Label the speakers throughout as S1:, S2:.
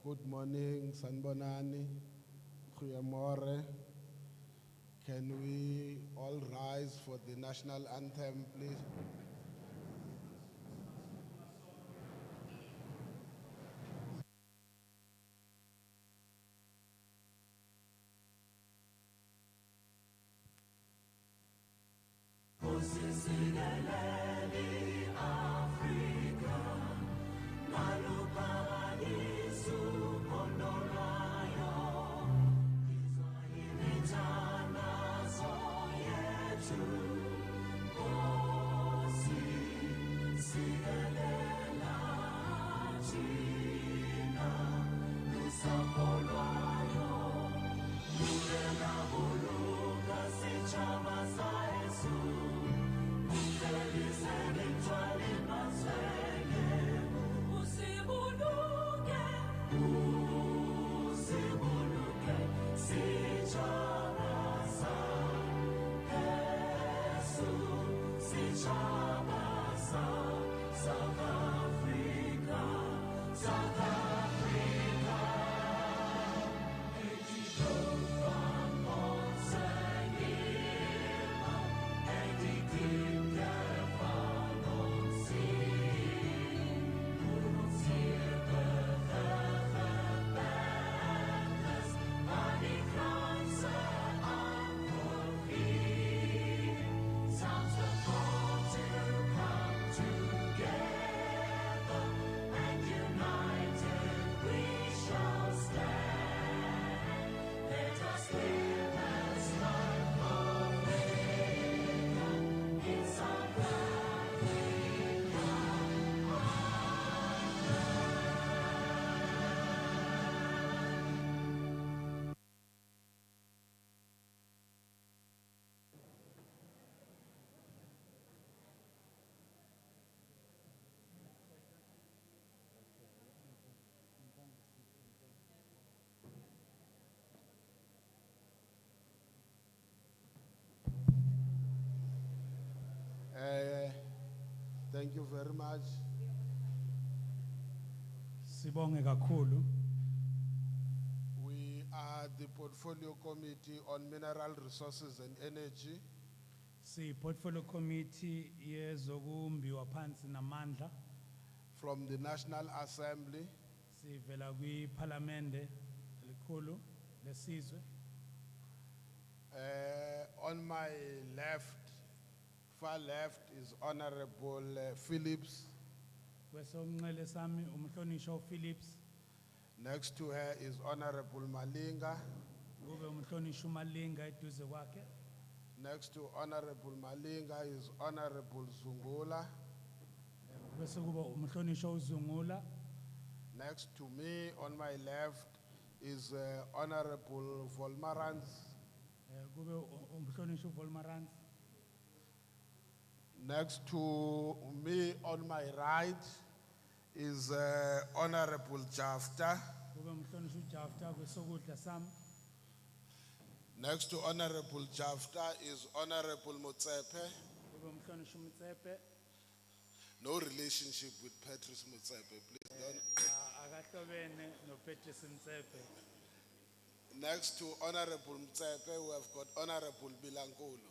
S1: Good morning, Sanbonani, Goeiemorgen. Can we all rise for the national anthem, please? Thank you very much.
S2: Sibonge kakhulu.
S1: We are the Portfolio Committee on Mineral Resources and Energy.
S2: Si portfolio committee yezokumbiwa phansi namandla.
S1: From the National Assembly.
S2: Sivela kwi parliamente elikhulu lesizwe.
S1: On my left, far left, is Honorable Phillips.
S2: Kwesonxele sami umhlonisho Phillips.
S1: Next to her is Honorable Malinga.
S2: Kube umhlonisho Malinga eduze kwakhe.
S1: Next to Honorable Malinga is Honorable Zungula.
S2: Bese kuba umhlonisho uZungula.
S1: Next to me on my left is Honorable Volmarans.
S2: Kube umhlonisho Volmarans.
S1: Next to me on my right is Honorable Jafta.
S2: Kube umhlonisho Jafta kwesokudla sami.
S1: Next to Honorable Jafta is Honorable Motsepe.
S2: Kube umhlonisho Mtsepe.
S1: No relationship with Patrice Motsepe, please don't.
S2: Akahlobene no Patrice Mtsepe.
S1: Next to Honorable Motsepe, we have got Honorable Bilankulu.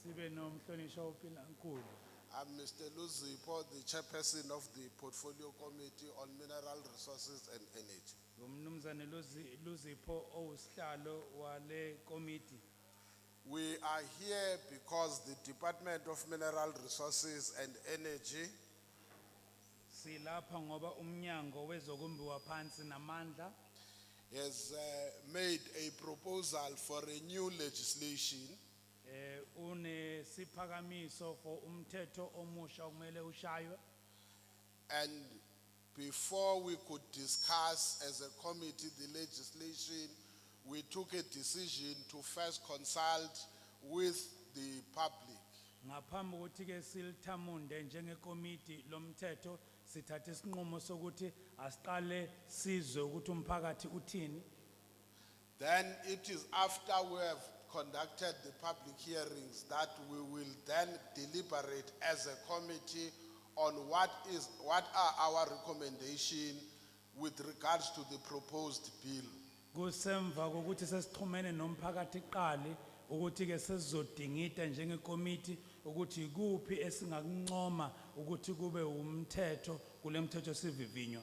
S2: Sibe no mhlonisho uPhilankulu.
S1: I'm Mr. Luzipo, the chairperson of the Portfolio Committee on Mineral Resources and Energy.
S2: Umnumzane Luzipo owusihlalo wale committee.
S1: We are here because the Department of Mineral Resources and Energy
S2: Silapha ngoba umnyango wezokumbiwa phansi namandla
S1: has made a proposal for a new legislation
S2: une siphakamiso for umthetho omusha okumele ushaywe.
S1: and before we could discuss as a committee the legislation, we took a decision to first consult with the public.
S2: Ngaphambi kokuthi ke silithamunde njengekomiti lomthetho sithathe isinqumo sokuthi asiqale sizwe ukuthi umphakathi uthini.
S1: Then it is after we have conducted the public hearings that we will then deliberate as a committee on what are our recommendations with regards to the proposed bill.
S2: Kusemva kokuthi sesixhumene nomphakathi qali ukuthi ke sesizodingida njengekomiti ukuthi ikuphi esingakuncoma ukuthi kube umthetho kule mthetho sivivinywa.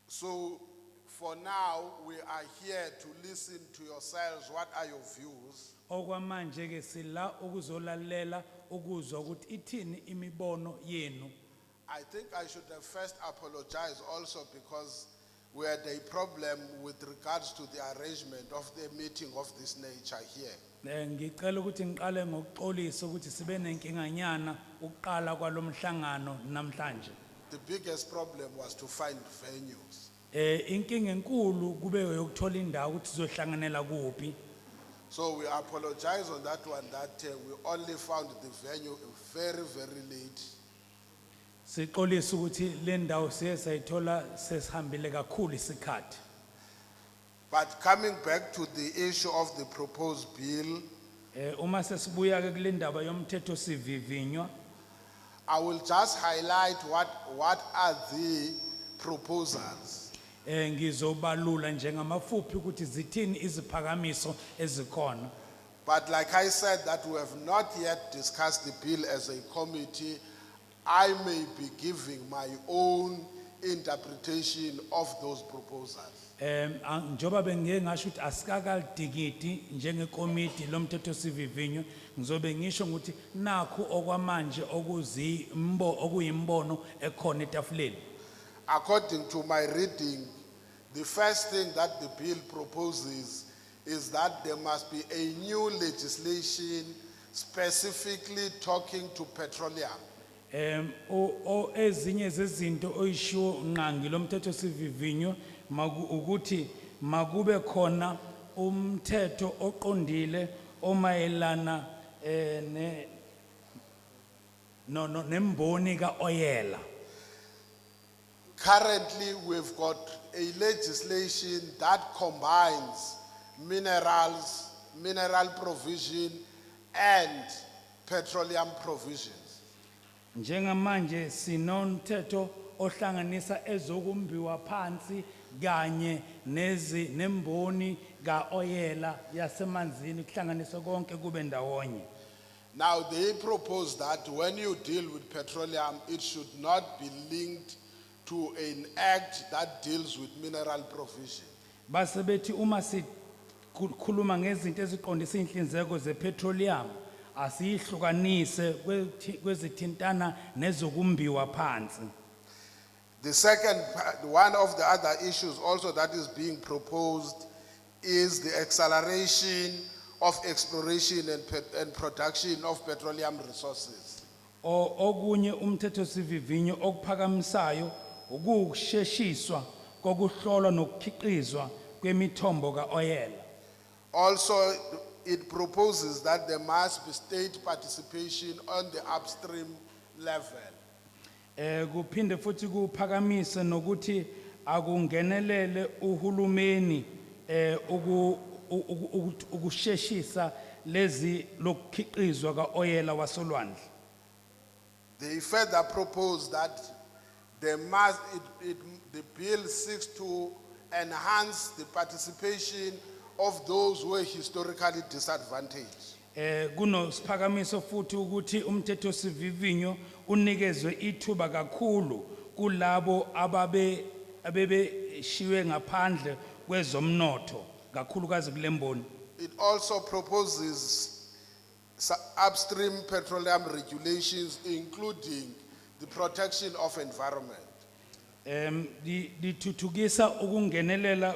S1: So for now, we are here to listen to yourselves. What are your views?
S2: Okwamanje ke sila ukuzolalela ukuzwa ukuthi ithini imibono yenu.
S1: I think I should have first apologized also because we had a problem with regards to the arrangement of the meeting of this nature here.
S2: Ngicela ukuthi ngiqale ngokuxolisa ukuthi sibe nenkinganyana ukuqala kwalomhlangano namhlanje.
S1: The biggest problem was to find venues.
S2: Inkinga enkulu kube yokuthola indawo ukuthi sizohlanganela kuphi.
S1: So we apologize on that one that we only found the venue very, very late.
S2: Sixolisa ukuthi le ndawo siye sayithola sesihambile kakhulu isikhathi.
S1: But coming back to the issue of the proposed bill,
S2: Uma sesibuya ke kule ndaba yomthetho sivivinywa,
S1: I will just highlight what are the proposals.
S2: ngizobalula njengamafuphi ukuthi zithini iziphakamiso ezikhona.
S1: But like I said that we have not yet discussed the bill as a committee, I may be giving my own interpretation of those proposals.
S2: Njoba bengeke ngasho ukuthi asikakalidikidi njengekomiti lomthetho sivivinywa, ngizobe ngisho ukuthi nakho okwamanje okuyimbono ekhona etafuleni.
S1: According to my reading, the first thing that the bill proposes is that there must be a new legislation specifically talking to petroleum.
S2: Ezinye zezinto oyishiwo nqangi lomthetho sivivinywa ukuthi makube khona umthetho oqondile omayelana nemboni kaoyela.
S1: Currently, we've got a legislation that combines minerals, mineral provision, and petroleum provisions.
S2: Njengamanje sinomthetho ohlanganisa ezokumbiwa phansi kanye nemboni kaoyela yasemanzini kuhlanganisa konke kube ndawonye.
S1: Now, they propose that when you deal with petroleum, it should not be linked to an act that deals with mineral provision.
S2: Base bethi uma sikhuluma ngezinto eziqondisa inhlinzeko zepetroleum asihlukanise kwezithintana nezokumbiwa phansi.
S1: The second, one of the other issues also that is being proposed is the acceleration of exploration and production of petroleum resources.
S2: Okunye umthetho sivivinyo okuphakamisayo ukusheshiswa kokuhlolwa nokukhiqizwa kwemithombo kaoyela.
S1: Also, it proposes that there must be state participation on the upstream level.
S2: Kuphinde futhi kuphakamise nokuthi akungenelele uhulumeni ukusheshisa lezi lokukhiqizwa kaoyela wasolwandle.
S1: They further propose that there must, the bill seeks to enhance the participation of those who are historically disadvantaged.
S2: Kuno siphakamiso futhi ukuthi umthetho sivivinyo unikezwe ithuba kakhulu kulabo abebeshiwe ngaphandle kwezomnotho kakhulukazi kulemboni.
S1: It also proposes upstream petroleum regulations, including the protection of environment.
S2: Dithuthukisa ukungenelela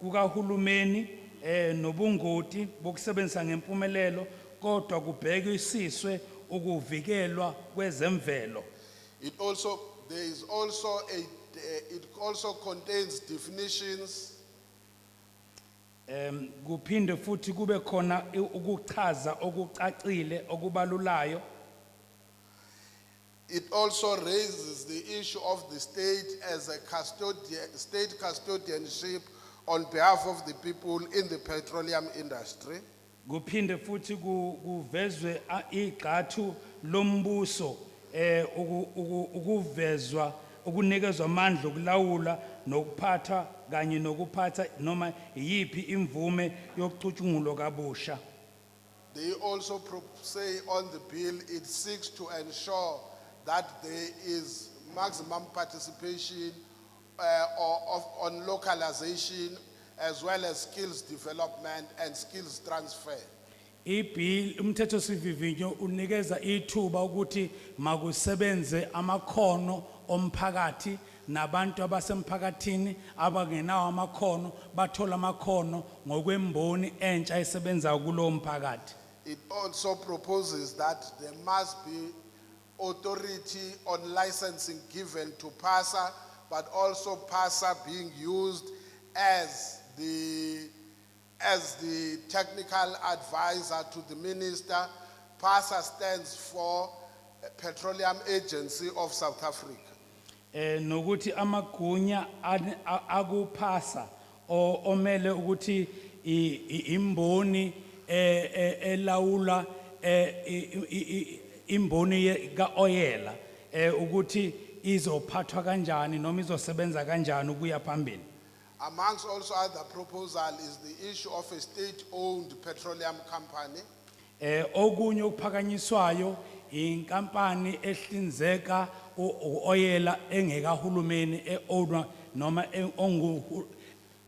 S2: kukahulumeni nobungoti bokusebenzisa ngempumelelo kodwa kubhekisiswe ukuvikelwa kwezemvelo.
S1: It also contains definitions
S2: Kuphinde futhi kube khona ukuchaza okucacile okubalulayo.
S1: It also raises the issue of the state as a state custodianship on behalf of the people in the petroleum industry.
S2: Kuphinde futhi kuvezwe igqathu lombuso ukuvezwa ukunikezwa amandla okulawula nokuphatha kanye nokuphatha noma yipi imvume yokucutshungulwa kabusha.
S1: They also say on the bill it seeks to ensure that there is maximum participation on localization as well as skills development and skills transfer.
S2: Ibill umthetho sivivinyo unikeza ithuba ukuthi makusebenze amakhono omphakathi nabantu abasemphakathini abangenawo amakhono bathola amakhono ngokwemboni entsha esebenza kulo mphakathi.
S1: It also proposes that there must be authority on licensing given to PASA, but also PASA being used as the technical advisor to the minister. PASA stands for Petroleum Agency of South Africa.
S2: Nokuthi amagunya akuphasa omele ukuthi imboni elawula imboni kaoyela ukuthi izophathwa kanjani noma izosebenza kanjani ukuya phambili.
S1: Amongst also other proposal is the issue of a state-owned petroleum company.
S2: Okunye ukuphakanyiswayo inkampani ehlinzeka uoyela engekahulumeni eownwa noma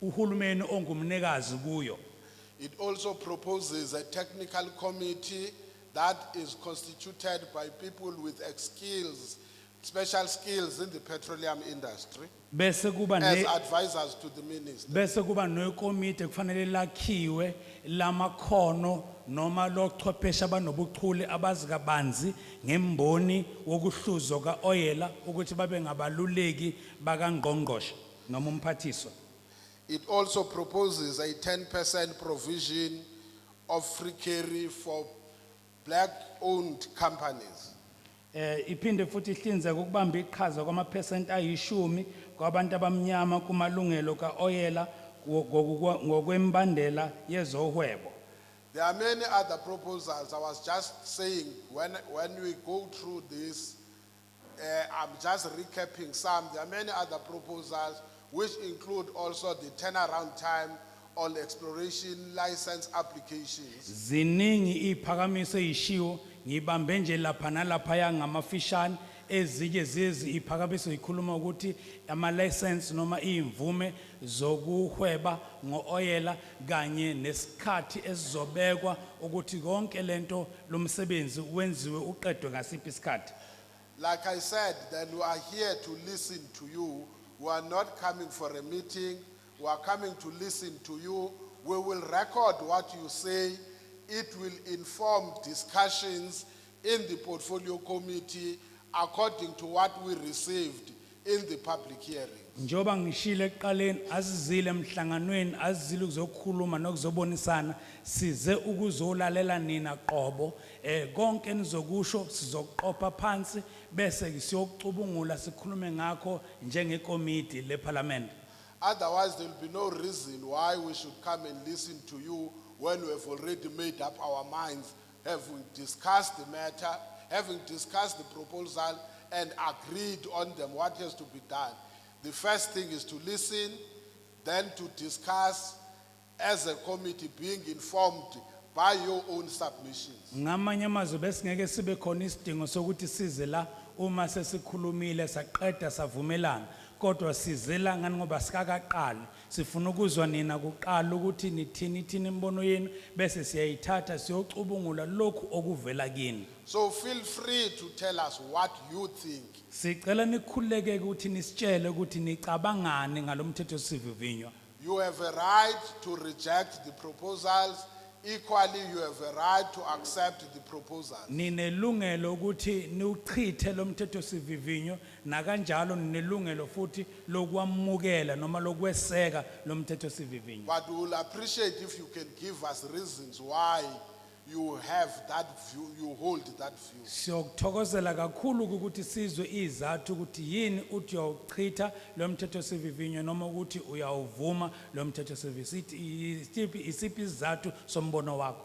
S2: uhulumeni ongumnikazi kuyo.
S1: It also proposes a technical committee that is constituted by people with skills, special skills in the petroleum industry
S2: Bese kuba
S1: as advisors to the minister.
S2: bese kuba nekomiti kufanele lakhiwe lamakhono noma lochwepheshe abanobuchule abazi kabanzi ngemboni wokuhluzwa kaoyela ukuthi babe ngabaluleki bakangqongqoshe noma umphathiswa.
S1: It also proposes a 10% provision of free carry for black-owned companies.
S2: Iphinde futhi ihlinzeka ukubamba iqhaza kwamaphesenti ayishumi kwabantu abamnyama kumalungelo kaoyela ngokwembandela yezohwebo.
S1: There are many other proposals. I was just saying when we go through this, I'm just recapping some. There are many other proposals which include also the turnaround time on exploration license applications.
S2: Ziningi iphakamiso eyishiwo ngibambe nje lapha nalapha yangamafishane ezike zizi iphakamiso ikhuluma ukuthi ama license noma imvume zokuhweba ngooyela kanye nesikhathi esizobekwa ukuthi konke lento lomsebenzi wenziwe uqedwe ngasiphi isikhathi.
S1: Like I said, then we are here to listen to you. We are not coming for a meeting. We are coming to listen to you. We will record what you say. It will inform discussions in the portfolio committee according to what we received in the public hearing.
S2: Njoba ngishile ekuqaleni azizile emhlanganweni azizile ukuzokhuluma nokuzobonisana size ukuzolalela nina qobo konke nizokusho sizoqopha phansi bese siyokucubungula sikhulume ngakho njengekomiti leParliament.
S1: Otherwise there will be no reason why we should come and listen to you when we have already made up our minds, having discussed the matter, having discussed the proposal and agreed on them what has to be done. The first thing is to listen, then to discuss as a committee, being informed by your own submissions.
S2: Ngamanye amazwi besingeke sibe khona isidingo sokuthi size la uma sesikhulumile saqeda savumelana kodwa sizela ngani ngoba sikakaqali sifuna ukuzwa nina kuqala ukuthi nithini imbono yenu bese siyayithatha siyocubungula lokhu okuvela kini.
S1: So feel free to tell us what you think.
S2: Sicela nikhuleke ukuthi nisitshele ukuthi nicabangani ngalomthetho sivivinywa.
S1: You have a right to reject the proposals. Equally, you have a right to accept the proposals.
S2: Ninelungelo ukuthi niuchithe lomthetho sivivinyo nakanjalo ninelungelo futhi lokwamukela noma lokweseka lomthetho sivivinyo.
S1: But we will appreciate if you can give us reasons why you have that view, you hold that view.
S2: Siyokuthokozela kakhulu ukuthi sizwe izathu ukuthi yini uthi uyawuchitha lomthetho sivivinyo noma ukuthi uyawuvuma lomthetho sivivinyo isiphi izathu sombono wakho.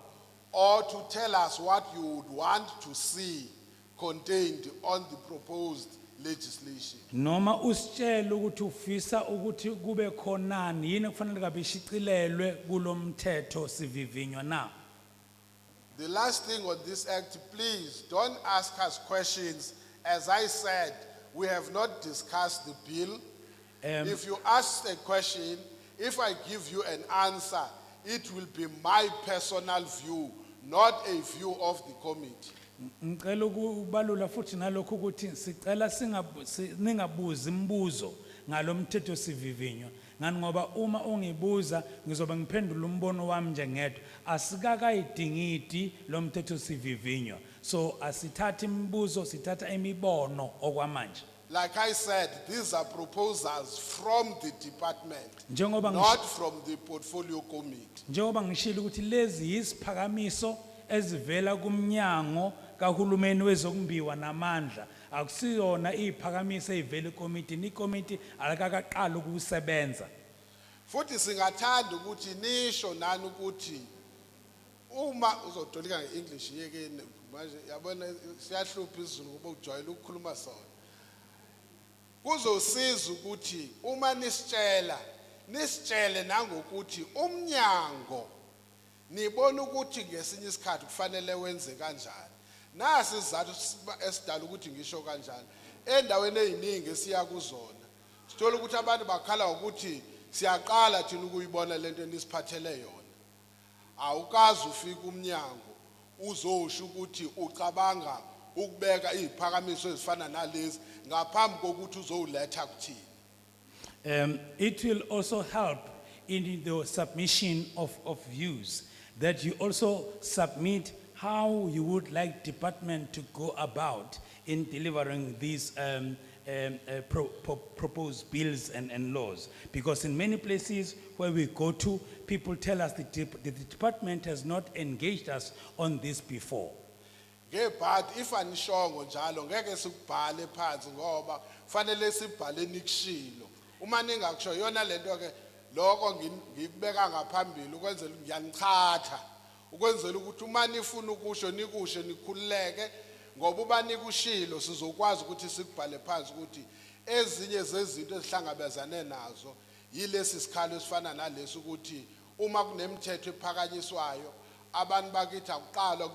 S1: Or to tell us what you would want to see contained on the proposed legislation.
S2: Noma usitshela ukuthi ufisa ukuthi kube khonani yini kufanele kabe ishicilelwe kulomthetho sivivinywa na.
S1: The last thing on this act, please don't ask us questions. As I said, we have not discussed the bill. If you ask a question, if I give you an answer, it will be my personal view, not a view of the committee.
S2: Ngicela ukubalula futhi nalokho ukuthi sicela ningabuzi imibuzo ngalomthetho sivivinywa. Ngani ngoba uma ungibuza ngizobe ngiphendula umbono wami nje ngedwa asikakayidingidi lomthetho sivivinywa. So asithatha imibuzo sithatha imibono okwamanje.
S1: Like I said, these are proposals from the department,
S2: Njengoba
S1: not from the portfolio committee.
S2: Njengoba ngishilo ukuthi lezi yisiphakamiso ezivela kumnyango kahulumeni wezokumbiwa namandla akusiyona iziphakamiso ezivela ekommitini ikomiti alakaqala ukusebenza.
S1: Futhi singathanda ukuthi nisho nani ukuthi uma uzotolika ngeEnglish yeke manje yabona siyahlupha isiZulu ngoba ujwayele ukukhuluma sona. Kuzosiza ukuthi uma nisitshele nangokuthi umnyango nibona ukuthi ngesinye isikhathi kufanele wenze kanjani. Nasi isizathu esidala ukuthi ngisho kanjani. Endaweni eziningi esiya kuzona sithola ukuthi abantu bakhala ukuthi siyaqala thina ukuyibona lento enisiphathele yona. Awukazi ufika umnyango uzosho ukuthi ucabanga ukubeka iziphakamiso ezifana nalezi ngaphambi kokuthi uzowuletha kuthini.
S2: It will also help in the submission of views that you also submit how you would like department to go about in delivering these proposed bills and laws. Because in many places where we go to, people tell us the department has not engaged us on this before.
S1: But if anishongo njalo ngeke sikubhale phansi ngoba fanele sibhale nikushilo. Uma ningakusho yona lento ke lokho ngikubeka ngaphambili ukwenzela ngiyanichatha ukwenzela ukuthi uma nifuna ukusho nikusho nikhululeke ngoba uba nikushilo sizokwazi ukuthi sikubhale phansi ukuthi ezinye zezinto ezihlangabezane nazo yilesi sikhalo esifana nalesi ukuthi uma kunemithetho ephakanyiswayo abantu bakithi akuqala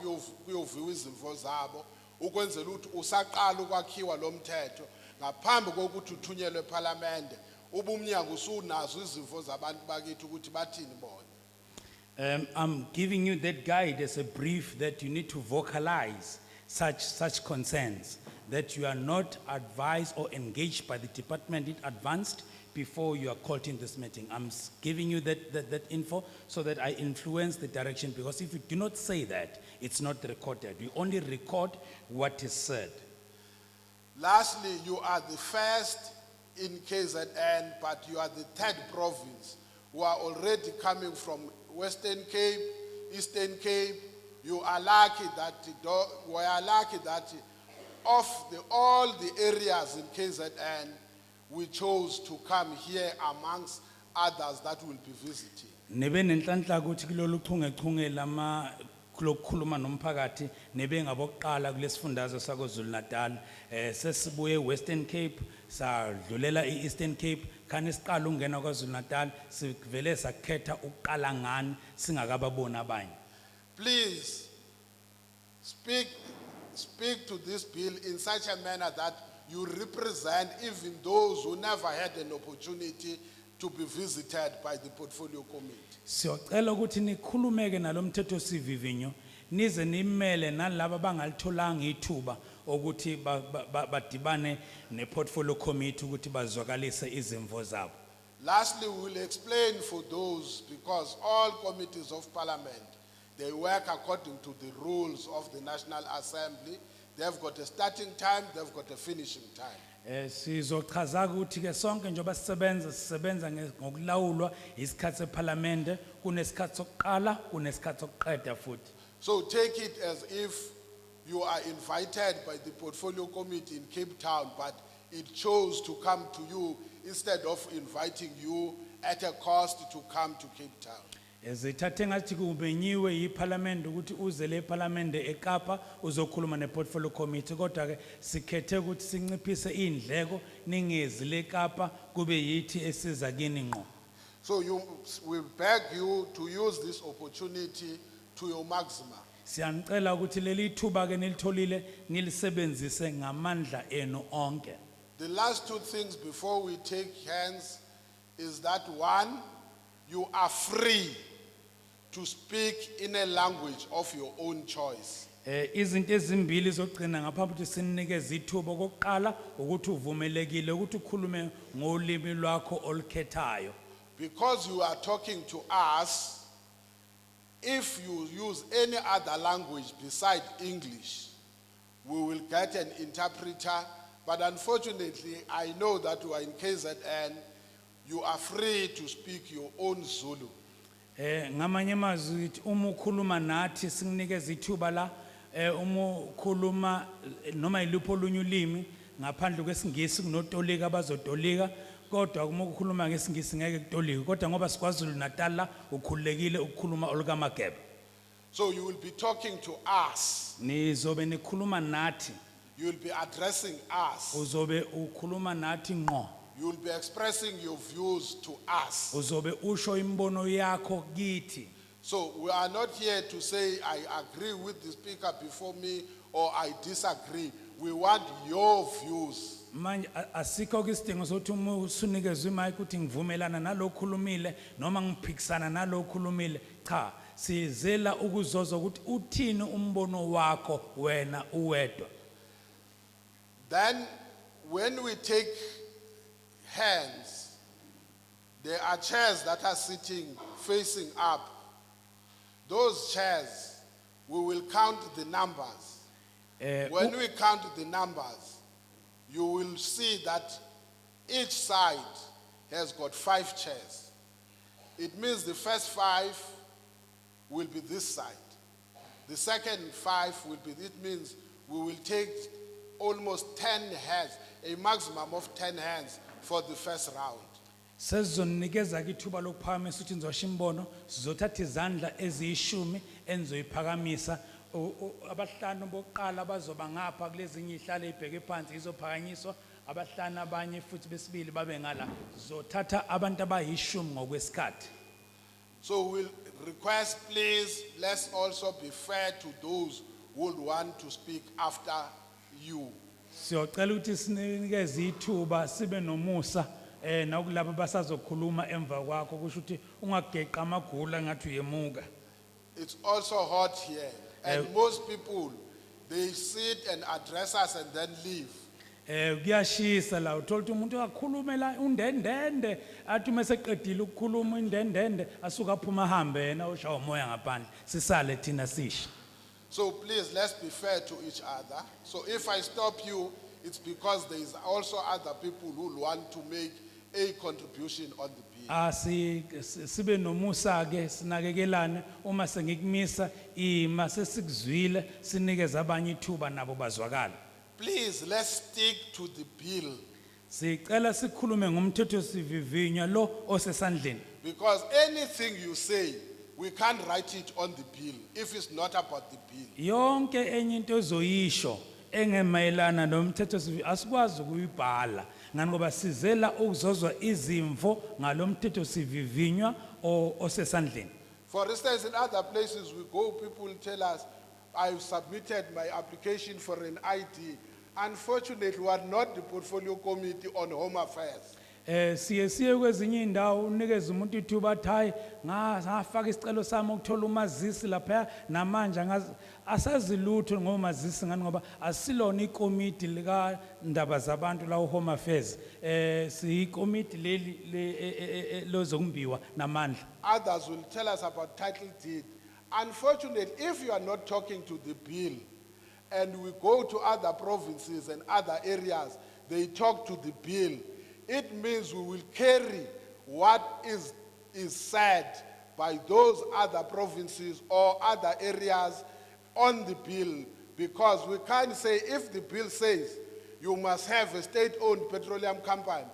S1: kuyoviwa izimvo zabo ukwenzela ukuthi usaqala ukwakhiwa lo mthetho ngaphambi kokuthi uthunyelwe eParliament ubumnyango usunazo izimvo zabantu bakithi ukuthi bathini bona.
S2: I'm giving you that guide as a brief that you need to vocalize such concerns, that you are not advised or engaged by the department in advance before you are called in this meeting. I'm giving you that info so that I influence the direction, because if you do not say that, it's not recorded. We only record what is said.
S1: Lastly, you are the first in KZN, but you are the third province who are already coming from Western Cape, Eastern Cape. You are lucky that we are lucky that of all the areas in KZN, we chose to come here amongst others that will be visiting.
S2: Nebe nenhlanhla ukuthi kulolu chungechunge lama kulokukhuluma nomphakathi nebe ngabokuqala kulesifundazwe saKwaZulu Natal sesibuye Western Cape sadlulela eEastern Cape khani siqala ungena kwaZulu Natal sivele sakhetha ukuqala ngani singakababona abanye.
S1: Please speak to this bill in such a manner that you represent even those who never had an opportunity to be visited by the portfolio committee.
S2: Siyocela ukuthi nikhulumeke nalomthetho sivivinyo nize nimele nalabo bangalitholanga ithuba ukuthi badibane neportfolio committee ukuthi bazwakalise izimvo zabo.
S1: Lastly, we will explain for those, because all committees of parliament, they work according to the rules of the National Assembly. They've got a starting time, they've got a finishing time.
S2: Sizochaza ukuthi ke sonke njengoba sisebenza ngokulawulwa isikhathi seParliament kunesikhathi sokuqala kunesikhathi sokuqeda futhi.
S1: So take it as if you are invited by the portfolio committee in Cape Town, but it chose to come to you instead of inviting you at a cost to come to Cape Town.
S2: Zithathe ngathi kubenyiwe yiParliament ukuthi uze le Parliament eKapa uzokhuluma nePortfolio Committee kodwa ke sikhethe ukuthi sinciphise indleko ningezi le Kapa kube yithi esiza kini ngqo.
S1: So we beg you to use this opportunity to your maximum.
S2: Siyanicela ukuthi leli thuba ke nilitholile nilisebenzise ngamandla enu onke.
S1: The last two things before we take hands is that one, you are free to speak in a language of your own choice.
S2: Izinto ezimbili zogcina ngaphambi ukuthi sinikeze ithuba okokuqala ukuthi uvumelekile ukuthi ukhulume ngolimi lwakho olukhethayo.
S1: Because you are talking to us, if you use any other language beside English, we will get an interpreter. But unfortunately, I know that you are in KZN, you are free to speak your own Zulu.
S2: Ngamanye amazwi uthi uma ukhuluma nathi sikunikeza ithuba la uma ukhuluma noma yiluphi olunye ulimi ngaphandle kwesingisi kunotolika abazotolika kodwa uma ukhuluma ngesingisi ngeke kutolike kodwa ngoba siKwaZulu Natal la ukhululekile ukukhuluma olukaMageba.
S1: So you will be talking to us.
S2: Nizobe nikhuluma nathi.
S1: You will be addressing us.
S2: Uzobe ukhuluma nathi ngqo.
S1: You will be expressing your views to us.
S2: Uzobe usho imbono yakho kithi.
S1: So we are not here to say I agree with the speaker before me or I disagree. We want your views.
S2: Manje asikho isidingo sokuthi uma usunikezwe imic ukuthi ngivumelana nalokhulumile noma ngiphikisana nalokhulumile cha sizela ukuzoza ukuthi uthini umbono wakho wena uwedwa.
S1: Then when we take hands, there are chairs that are sitting facing up. Those chairs, we will count the numbers. When we count the numbers, you will see that each side has got 5 chairs. It means the first 5 will be this side. The second 5 will be, it means we will take almost 10 hands, a maximum of 10 hands for the first round.
S2: Sezonikeza kithuba lokuphakamisa ukuthi nizosho imbono sizothatha izandla eziyishumi enizoyiphakamisa abahlanu bokuqala bazoba ngapha kulezinye ihlale ibheke phansi izophakanyiswa abahlanu abanye futhi besibili babe ngala zothatha abantu abayishumi ngokwesikhathi.
S1: So we'll request, please, let's also be fair to those who would want to speak after you.
S2: Siyocela ukuthi sinikeze ithuba sibe nomusa nakulabo basazokhuluma emva kwakho kusho ukuthi ungageqa amagula ngathi uyemuka.
S1: It's also hot here and most people they sit and address us and then leave.
S2: Kuyashisa la uthola ukuthi umuntu akakhulumela undendende athi meseqedile ukukhuluma undendende asuka aphuma ahambe yena ushawa umoya ngaphandle sisale thina sishi.
S1: So please, let's be fair to each other. So if I stop you, it's because there is also other people who want to make a contribution on the bill.
S2: Sibe nomusa ke sinakekelane uma sengikumisa ima sesikuzwile sinikeza abanye ithuba nabo bazwakala.
S1: Please, let's stick to the bill.
S2: Sicela sikhulume ngomthetho sivivinywa lo osesandleni.
S1: Because anything you say, we can't write it on the bill if it's not about the bill.
S2: Yonke enye into ezoyisho engemayelana nomthetho asikwazi ukuyibhala ngani ngoba sizela ukuzozwa izimvo ngalomthetho sivivinywa osesandleni.
S1: For instance, in other places we go, people tell us, I've submitted my application for an ID. Unfortunately, we are not the portfolio committee on home affairs.
S2: Siye kwezinye indawo unikeza umuntu ithuba athi hayi ngafaka isicelo sami ukuthola umazisi lapha namanje asazi lutho ngomazisi ngani ngoba asilona ikomiti lika ndaba zabantu la home affairs siyikomiti leli lozokumbiwa namandla.
S1: Others will tell us about title deed. Unfortunately, if you are not talking to the bill and we go to other provinces and other areas, they talk to the bill. It means we will carry what is said by those other provinces or other areas on the bill, because we can't say if the bill says you must have a state-owned petroleum company,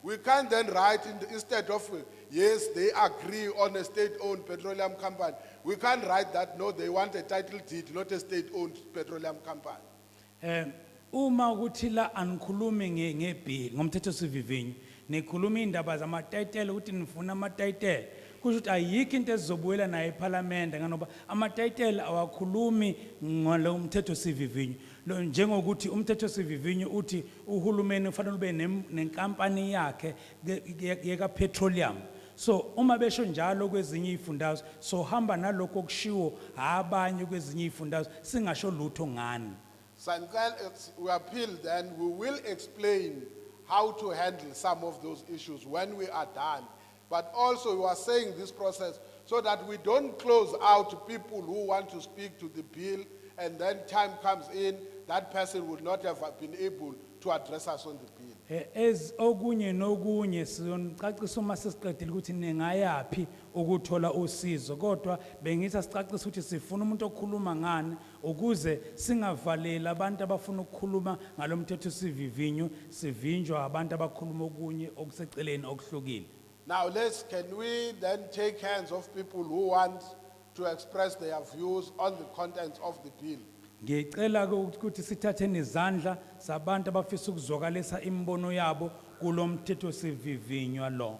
S1: We can't then write instead of, yes, they agree on a state-owned petroleum company. We can't write that, no, they want a title deed, not a state-owned petroleum company.
S2: Uma ukuthi la anikhulumi ngebill ngomthetho sivivinyo nikhuluma indaba zamatayitela ukuthi nifuna amatayitela kusho ukuthi ayikho into ezizobuyela nayo eParliament nganoba amatayitela awakhulumi ngalo mthetho sivivinyo lo njengokuthi umthetho sivivinyo uthi uhulumeni ufanele ube nenkampani yakhe yeka petroleum. So uma besho njalo kwezinye izifundazwe so hamba nalokho kushiwo abanye kwezinye izifundazwe singasho lutho ngani.
S1: We appeal then, we will explain how to handle some of those issues when we are done. But also we are saying this process so that we don't close out people who want to speak to the bill and then time comes in, that person would not have been able to address us on the bill.
S2: Ez okunye nokunye siyonicacisa uma sesiqedile ukuthi ningayaphi ukuthola usizo kodwa bengithi sicacisa ukuthi sifuna umuntu okhuluma ngani ukuze singavaleli abantu abafuna ukukhuluma ngalomthetho sivivinyo sivinjwa abantu abakhuluma okunye okuseceleni okuhlukile.
S1: Now can we then take hands of people who want to express their views on the contents of the bill?
S2: Ngicela ukuthi sithathe izandla zabantu abafisa ukuzwakalisa imbono yabo kulomthetho sivivinywa lo.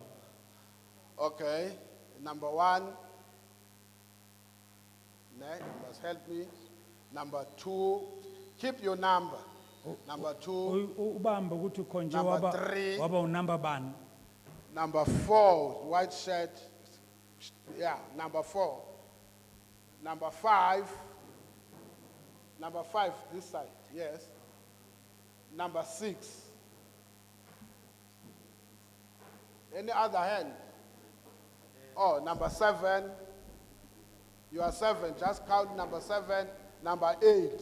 S1: Okay, number one. You must help me. Number two, keep your number. Number two.
S2: Ubambe ukuthi khonje
S1: Number three.
S2: waba unumber bani.
S1: Number four, white shirt. Yeah, number four. Number five. Number five, this side, yes. Number six. Any other hand? Oh, number seven. You are seven, just count number seven. Number eight.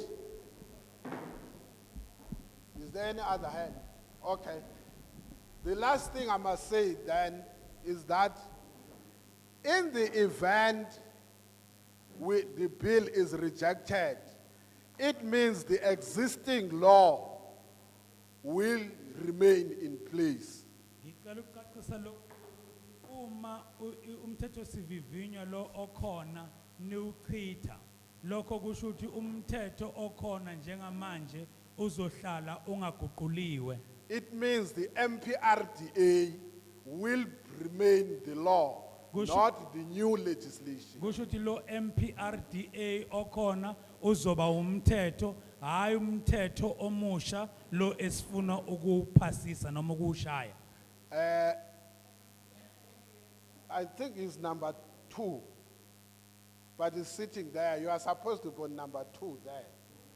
S1: Is there any other hand? Okay. The last thing I must say then is that in the event the bill is rejected, it means the existing law will remain in place.
S2: Ngicela ukucacisa lo uma umthetho sivivinywa lo okhona niuchitha lokho kusho ukuthi umthetho okhona njengamanje uzohlala ungaguquliwe.
S1: It means the MPRDA will remain the law, not the new legislation.
S2: Kusho ukuthi lo MPRDA okhona uzoba umthetho hayi umthetho omusha lo esifuna ukuphasisa noma ukushaya.
S1: I think it's number 2, but it's sitting there. You are supposed to put number 2 there.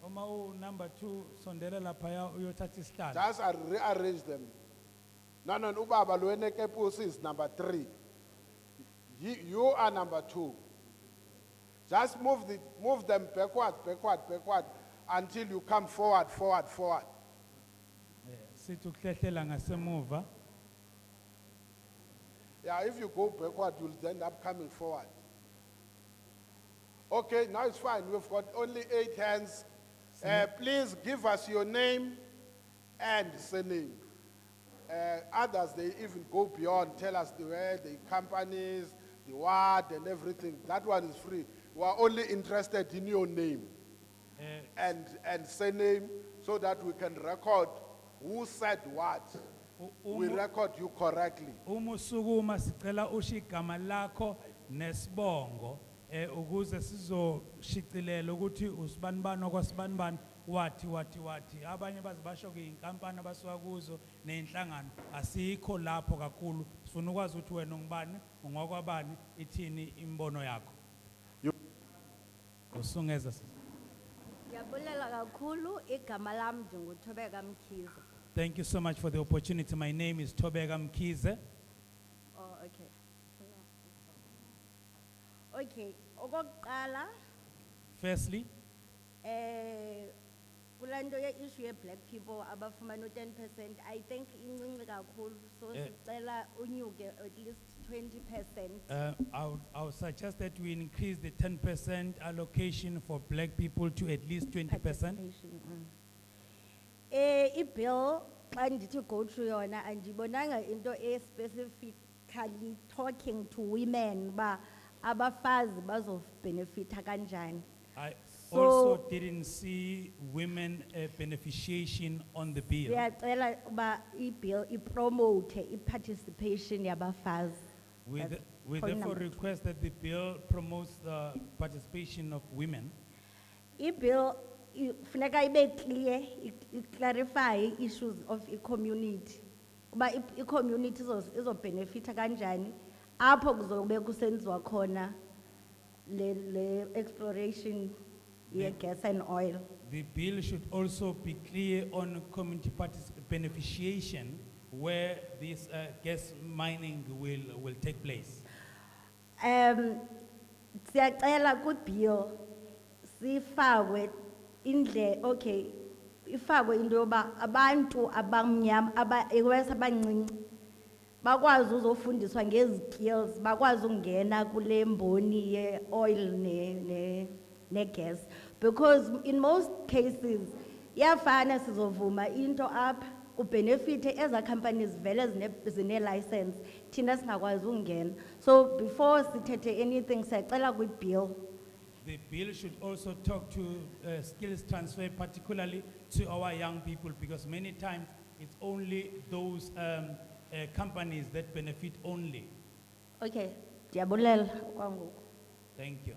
S2: Uma number 2 sondela lapha uyothatha isihlalo.
S1: Just rearrange them. No, ubaba lo enekepusi is number 3. You are number 2. Just move them backward until you come forward.
S2: Sithi ukuhlehlela ngasemuva.
S1: Yeah, if you go backward, you'll end up coming forward. Okay, now it's fine. We've got only 8 hands. Please give us your name and surname. Others, they even go beyond, tell us where the companies, the ward and everything. That one is free. We are only interested in your name and surname so that we can record who said what. We record you correctly.
S2: Umusukuma sicela usho igama lakho nesibongo ukuze sizoshicilela ukuthi usibanibani okwasibanibani wathi abanye bazibasho ke inkampani abasuka kuzo nenhlangano asikho lapho kakhulu sifuna ukwazi ukuthi wena ngubani ungokwabani ithini imbono yakho usungeza
S3: Ngiyabulela kakhulu igama lami nginguThobeka Mkhize.
S2: Thank you so much for the opportunity. My name is Thobeka Mkhize.
S3: Oh, okay. Okay, okokuqala
S2: Firstly,
S3: kulento ye issue ye black people abafumana 10%, I think incinci kakhulu, so sicela unyuke at least 20%.
S2: I would suggest that we increase the 10% allocation for black people to at least 20%.
S3: Participation, I-bill xa ndithi go through yona andibonanga into specifically talking to women ba abafazi bazobhenefitha kanjani.
S2: I
S3: So-
S2: also didn't see women beneficiation on the bill.
S3: Siyacela uba i-bill ipromote i-participation yabafazi.
S2: We
S3: That's
S2: we
S3: point
S2: therefore
S3: number two.
S2: request that the bill promotes the participation of women.
S3: I-bill funeka ibe clear, clarify issues of i-community. Uba i-community izobhenefitha kanjani, apho kuzobe kusenziwa khona le exploration ye-gas and oil.
S2: The bill should also be clear on community beneficiation where this gas mining will take place.
S3: Siyacela ku-bill sifakwe okay, ifakwe into yoba abantu abamnyama iwesi abancinci bakwazi uzofundiswa ngezi-skills, bakwazi ukungena kule mboni ye-oil ne-gas. Because in most cases, iyafana sizovuma into apha, kubenefite eza companies vele zine-license, thina singakwazi ukungena. So before sithethe anything, siyacela kwi-bill.
S2: The bill should also talk to skills transfer, particularly to our young people, because many times it's only those companies that benefit only.
S3: Okay, ndiyabulela kwangoku.
S2: Thank you.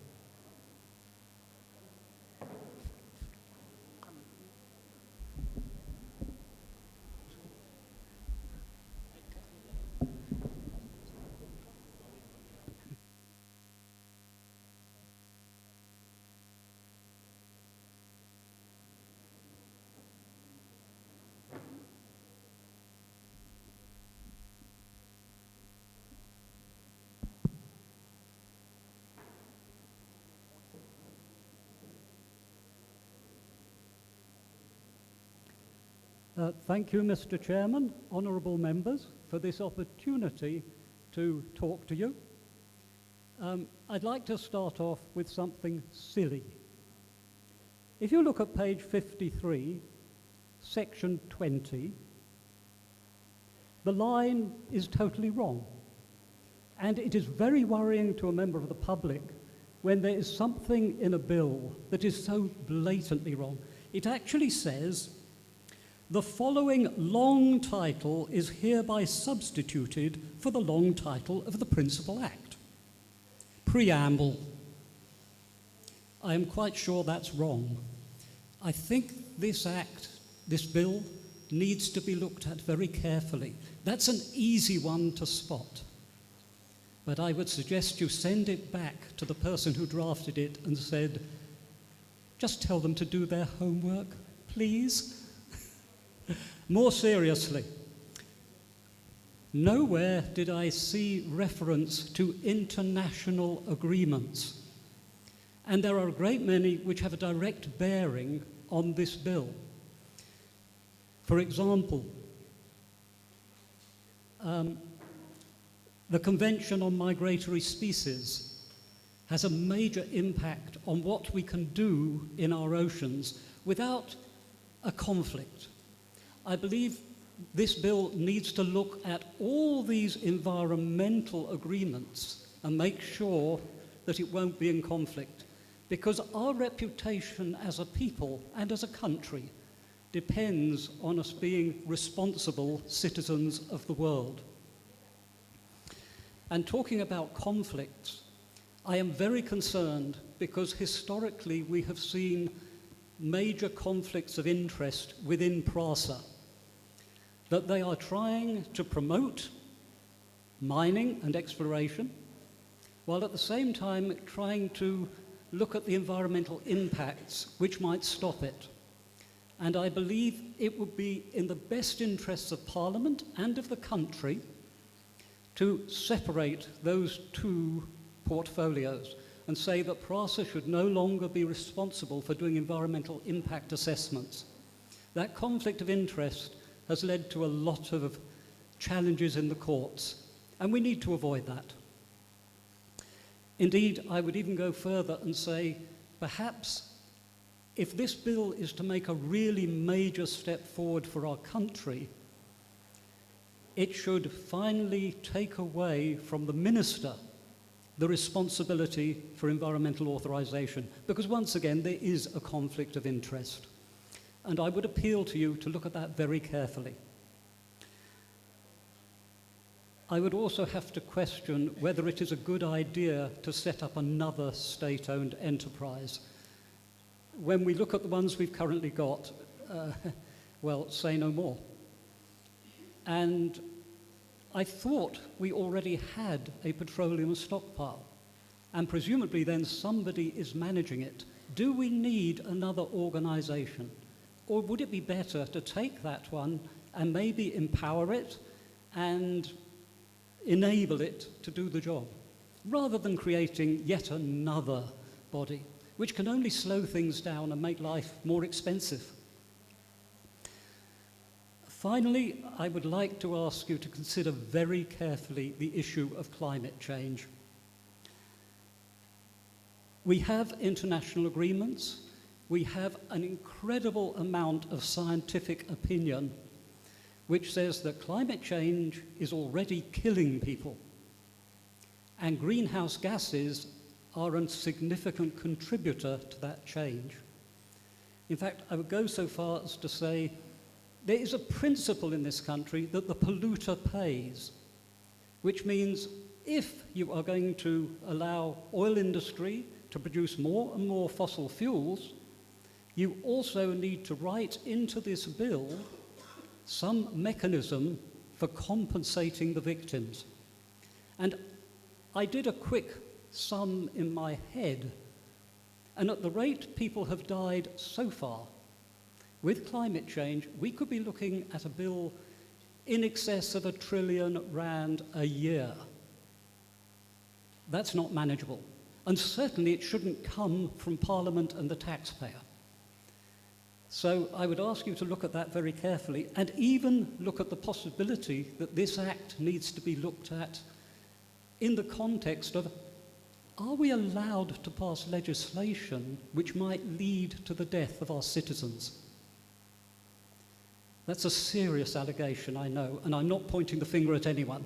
S4: Thank you, Mr. Chairman, honourable members, for this opportunity to talk to you. I'd like to start off with something silly. If you look at page 53, section 20, the line is totally wrong. And it is very worrying to a member of the public when there is something in a bill that is so blatantly wrong. It actually says, the following long title is hereby substituted for the long title of the Principal Act. Preamble. I am quite sure that's wrong. I think this act, this bill, needs to be looked at very carefully. That's an easy one to spot. But I would suggest you send it back to the person who drafted it and said, just tell them to do their homework, please. More seriously, nowhere did I see reference to international agreements. And there are a great many which have a direct bearing on this bill. For example, the Convention on Migratory Species has a major impact on what we can do in our oceans without a conflict. I believe this bill needs to look at all these environmental agreements and make sure that it won't be in conflict, because our reputation as a people and as a country depends on us being responsible citizens of the world. And talking about conflicts, I am very concerned because historically we have seen major conflicts of interest within PRASA, that they are trying to promote mining and exploration, while at the same time trying to look at the environmental impacts which might stop it. And I believe it would be in the best interests of Parliament and of the country to separate those two portfolios and say that PRASA should no longer be responsible for doing environmental impact assessments. That conflict of interest has led to a lot of challenges in the courts, and we need to avoid that. Indeed, I would even go further and say, perhaps if this bill is to make a really major step forward for our country, it should finally take away from the minister the responsibility for environmental authorization, because once again there is a conflict of interest. And I would appeal to you to look at that very carefully. I would also have to question whether it is a good idea to set up another state-owned enterprise. When we look at the ones we've currently got, well, say no more. And I thought we already had a petroleum stockpile, and presumably then somebody is managing it. Do we need another organisation? Or would it be better to take that one and maybe empower it and enable it to do the job, rather than creating yet another body, which can only slow things down and make life more expensive? Finally, I would like to ask you to consider very carefully the issue of climate change. We have international agreements. We have an incredible amount of scientific opinion which says that climate change is already killing people, and greenhouse gases are a significant contributor to that change. In fact, I would go so far as to say there is a principle in this country that the polluter pays, which means if you are going to allow oil industry to produce more and more fossil fuels, you also need to write into this bill some mechanism for compensating the victims. And I did a quick sum in my head, and at the rate people have died so far with climate change, we could be looking at a bill in excess of R1 trillion a year. That's not manageable. And certainly it shouldn't come from Parliament and the taxpayer. So I would ask you to look at that very carefully, and even look at the possibility that this Act needs to be looked at in the context of, are we allowed to pass legislation which might lead to the death of our citizens? That's a serious allegation, I know, and I'm not pointing the finger at anyone.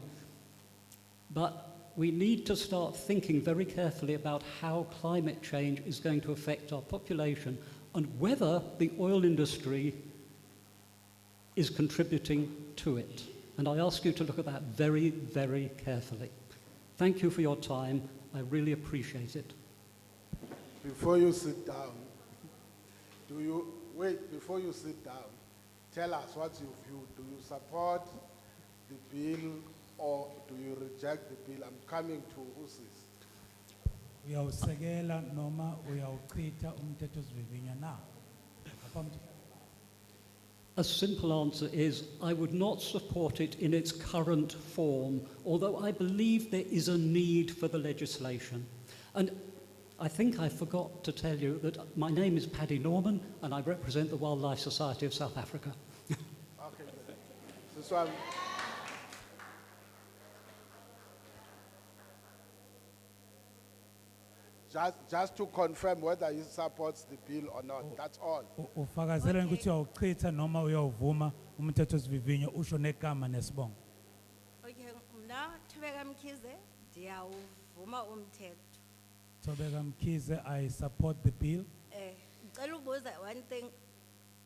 S4: But we need to start thinking very carefully about how climate change is going to affect our population and whether the oil industry is contributing to it. And I ask you to look at that very, very carefully. Thank you for your time. I really appreciate it.
S1: Before you sit down, before you sit down, tell us what's your view. Do you support the bill or do you reject the bill? I'm coming to Usis.
S2: Uyawusekela noma uyawuchitha umthethosivivinywa na?
S4: A simple answer is I would not support it in its current form, although I believe there is a need for the legislation. And I think I forgot to tell you that my name is Paddy Norman and I represent the Wildlife Society of South Africa.
S1: Okay, good. This one. Just to confirm whether he supports the bill or not, that's all.
S2: Ufakazela ukuthi uyawuchitha noma uyawuvuma umthethosivivinywa usho negama nesibongo.
S3: Okay, mna Thobeka Mkhize, ndiyawuvuma umthetho.
S2: Thobeka Mkhize, I support the bill.
S3: Ngicela ukubuza one thing,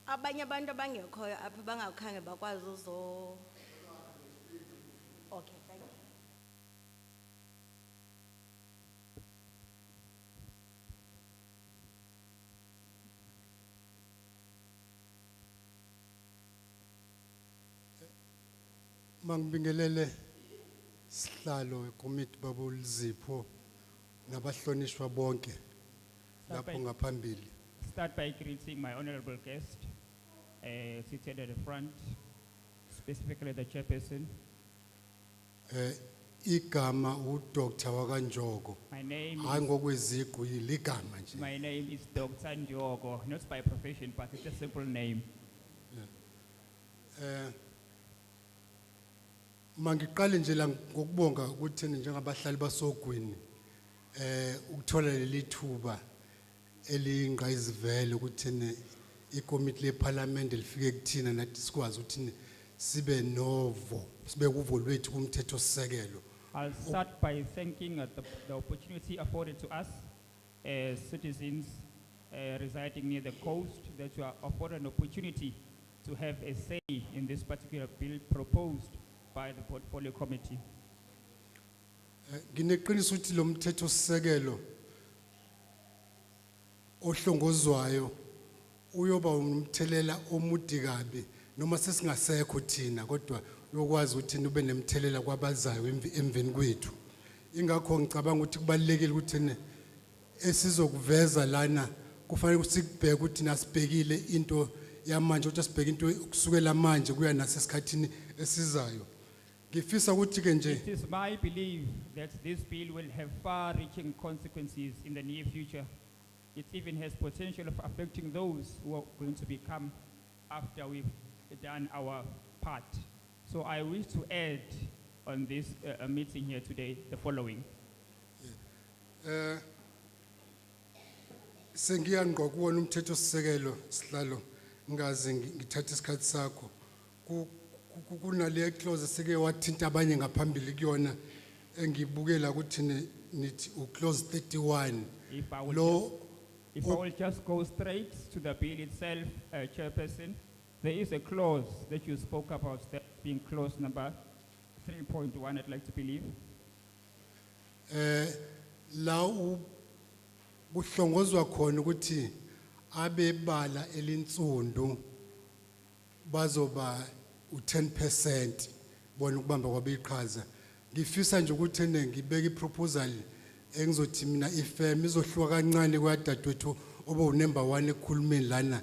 S3: abanye abantu abangekhoyo apha bangakhange bakwazi uzo. Okay, thank you.
S5: Mangibingelele sihlalo ekomiti babo Luzipo nabahlonishwa bonke lapho ngaphambili.
S6: Start by greeting my honorable guest, seated at the front, specifically the chairperson.
S5: Igama uDr. wakanjogo.
S6: My name
S5: Hayi ngokweziqu yiligama nje.
S6: My name is Dr. Ndiogo, not by profession, but it's a simple name.
S5: Mangiqale nje la ngokubonga ukuthi njengabahlali basogwini ukuthola leli thuba elingqayizivele ukuthi ikomiti leParliament lifike kuthina nathi sikwazi ukuthi sibe novo sibeke uvo lwethu kumthetho sisekelo.
S6: I'll start by thanking the opportunity afforded to us as citizens residing near the coast, that you are afforded an opportunity to have a say in this particular bill proposed by the Portfolio Committee.
S5: Ngineqiniso ukuthi lo mthetho sisekelo ohlongozwayo uyoba umthelela omude kabi noma sesingasekho thina kodwa uyokwazi ukuthi ube nemthelela kwabazayo emveni kwethu. Ingakho ngicabanga ukuthi kubalekile ukuthi esizokuveza lana kufanele sikubheke ukuthi nasibhekile into yamanje ukuthi sibheke into kusukela manje kuya nasesikhathini esizayo. Ngifisa ukuthi ke nje
S6: It is my belief that this bill will have far-reaching consequences in the near future. It even has potential of affecting those who are going to become after we've done our part. So I wish to add on this meeting here today the following.
S5: sengiyangqoka kuwona umthetho sisekelo sihlalo ngazi ngithatha isikhathi sakho kunale clause seke wathinta abanye ngaphambili kuyona engibukela ukuthi nithi uclause 31
S6: If I will
S5: lo
S6: If I will just go straight to the bill itself, Chairperson, there is a clause that you spoke about, that being clause number 3.1, I'd like to believe.
S5: la kuhlongozwa khona ukuthi abebala elinsundu bazoba u10% bona ukubamba kwabeqhaza. Ngifisa nje ukuthi ngibeke iproposal engizothi mina ifirm izohluka kancane kwadadewethu oba unumber 1 ekhulumeni lana.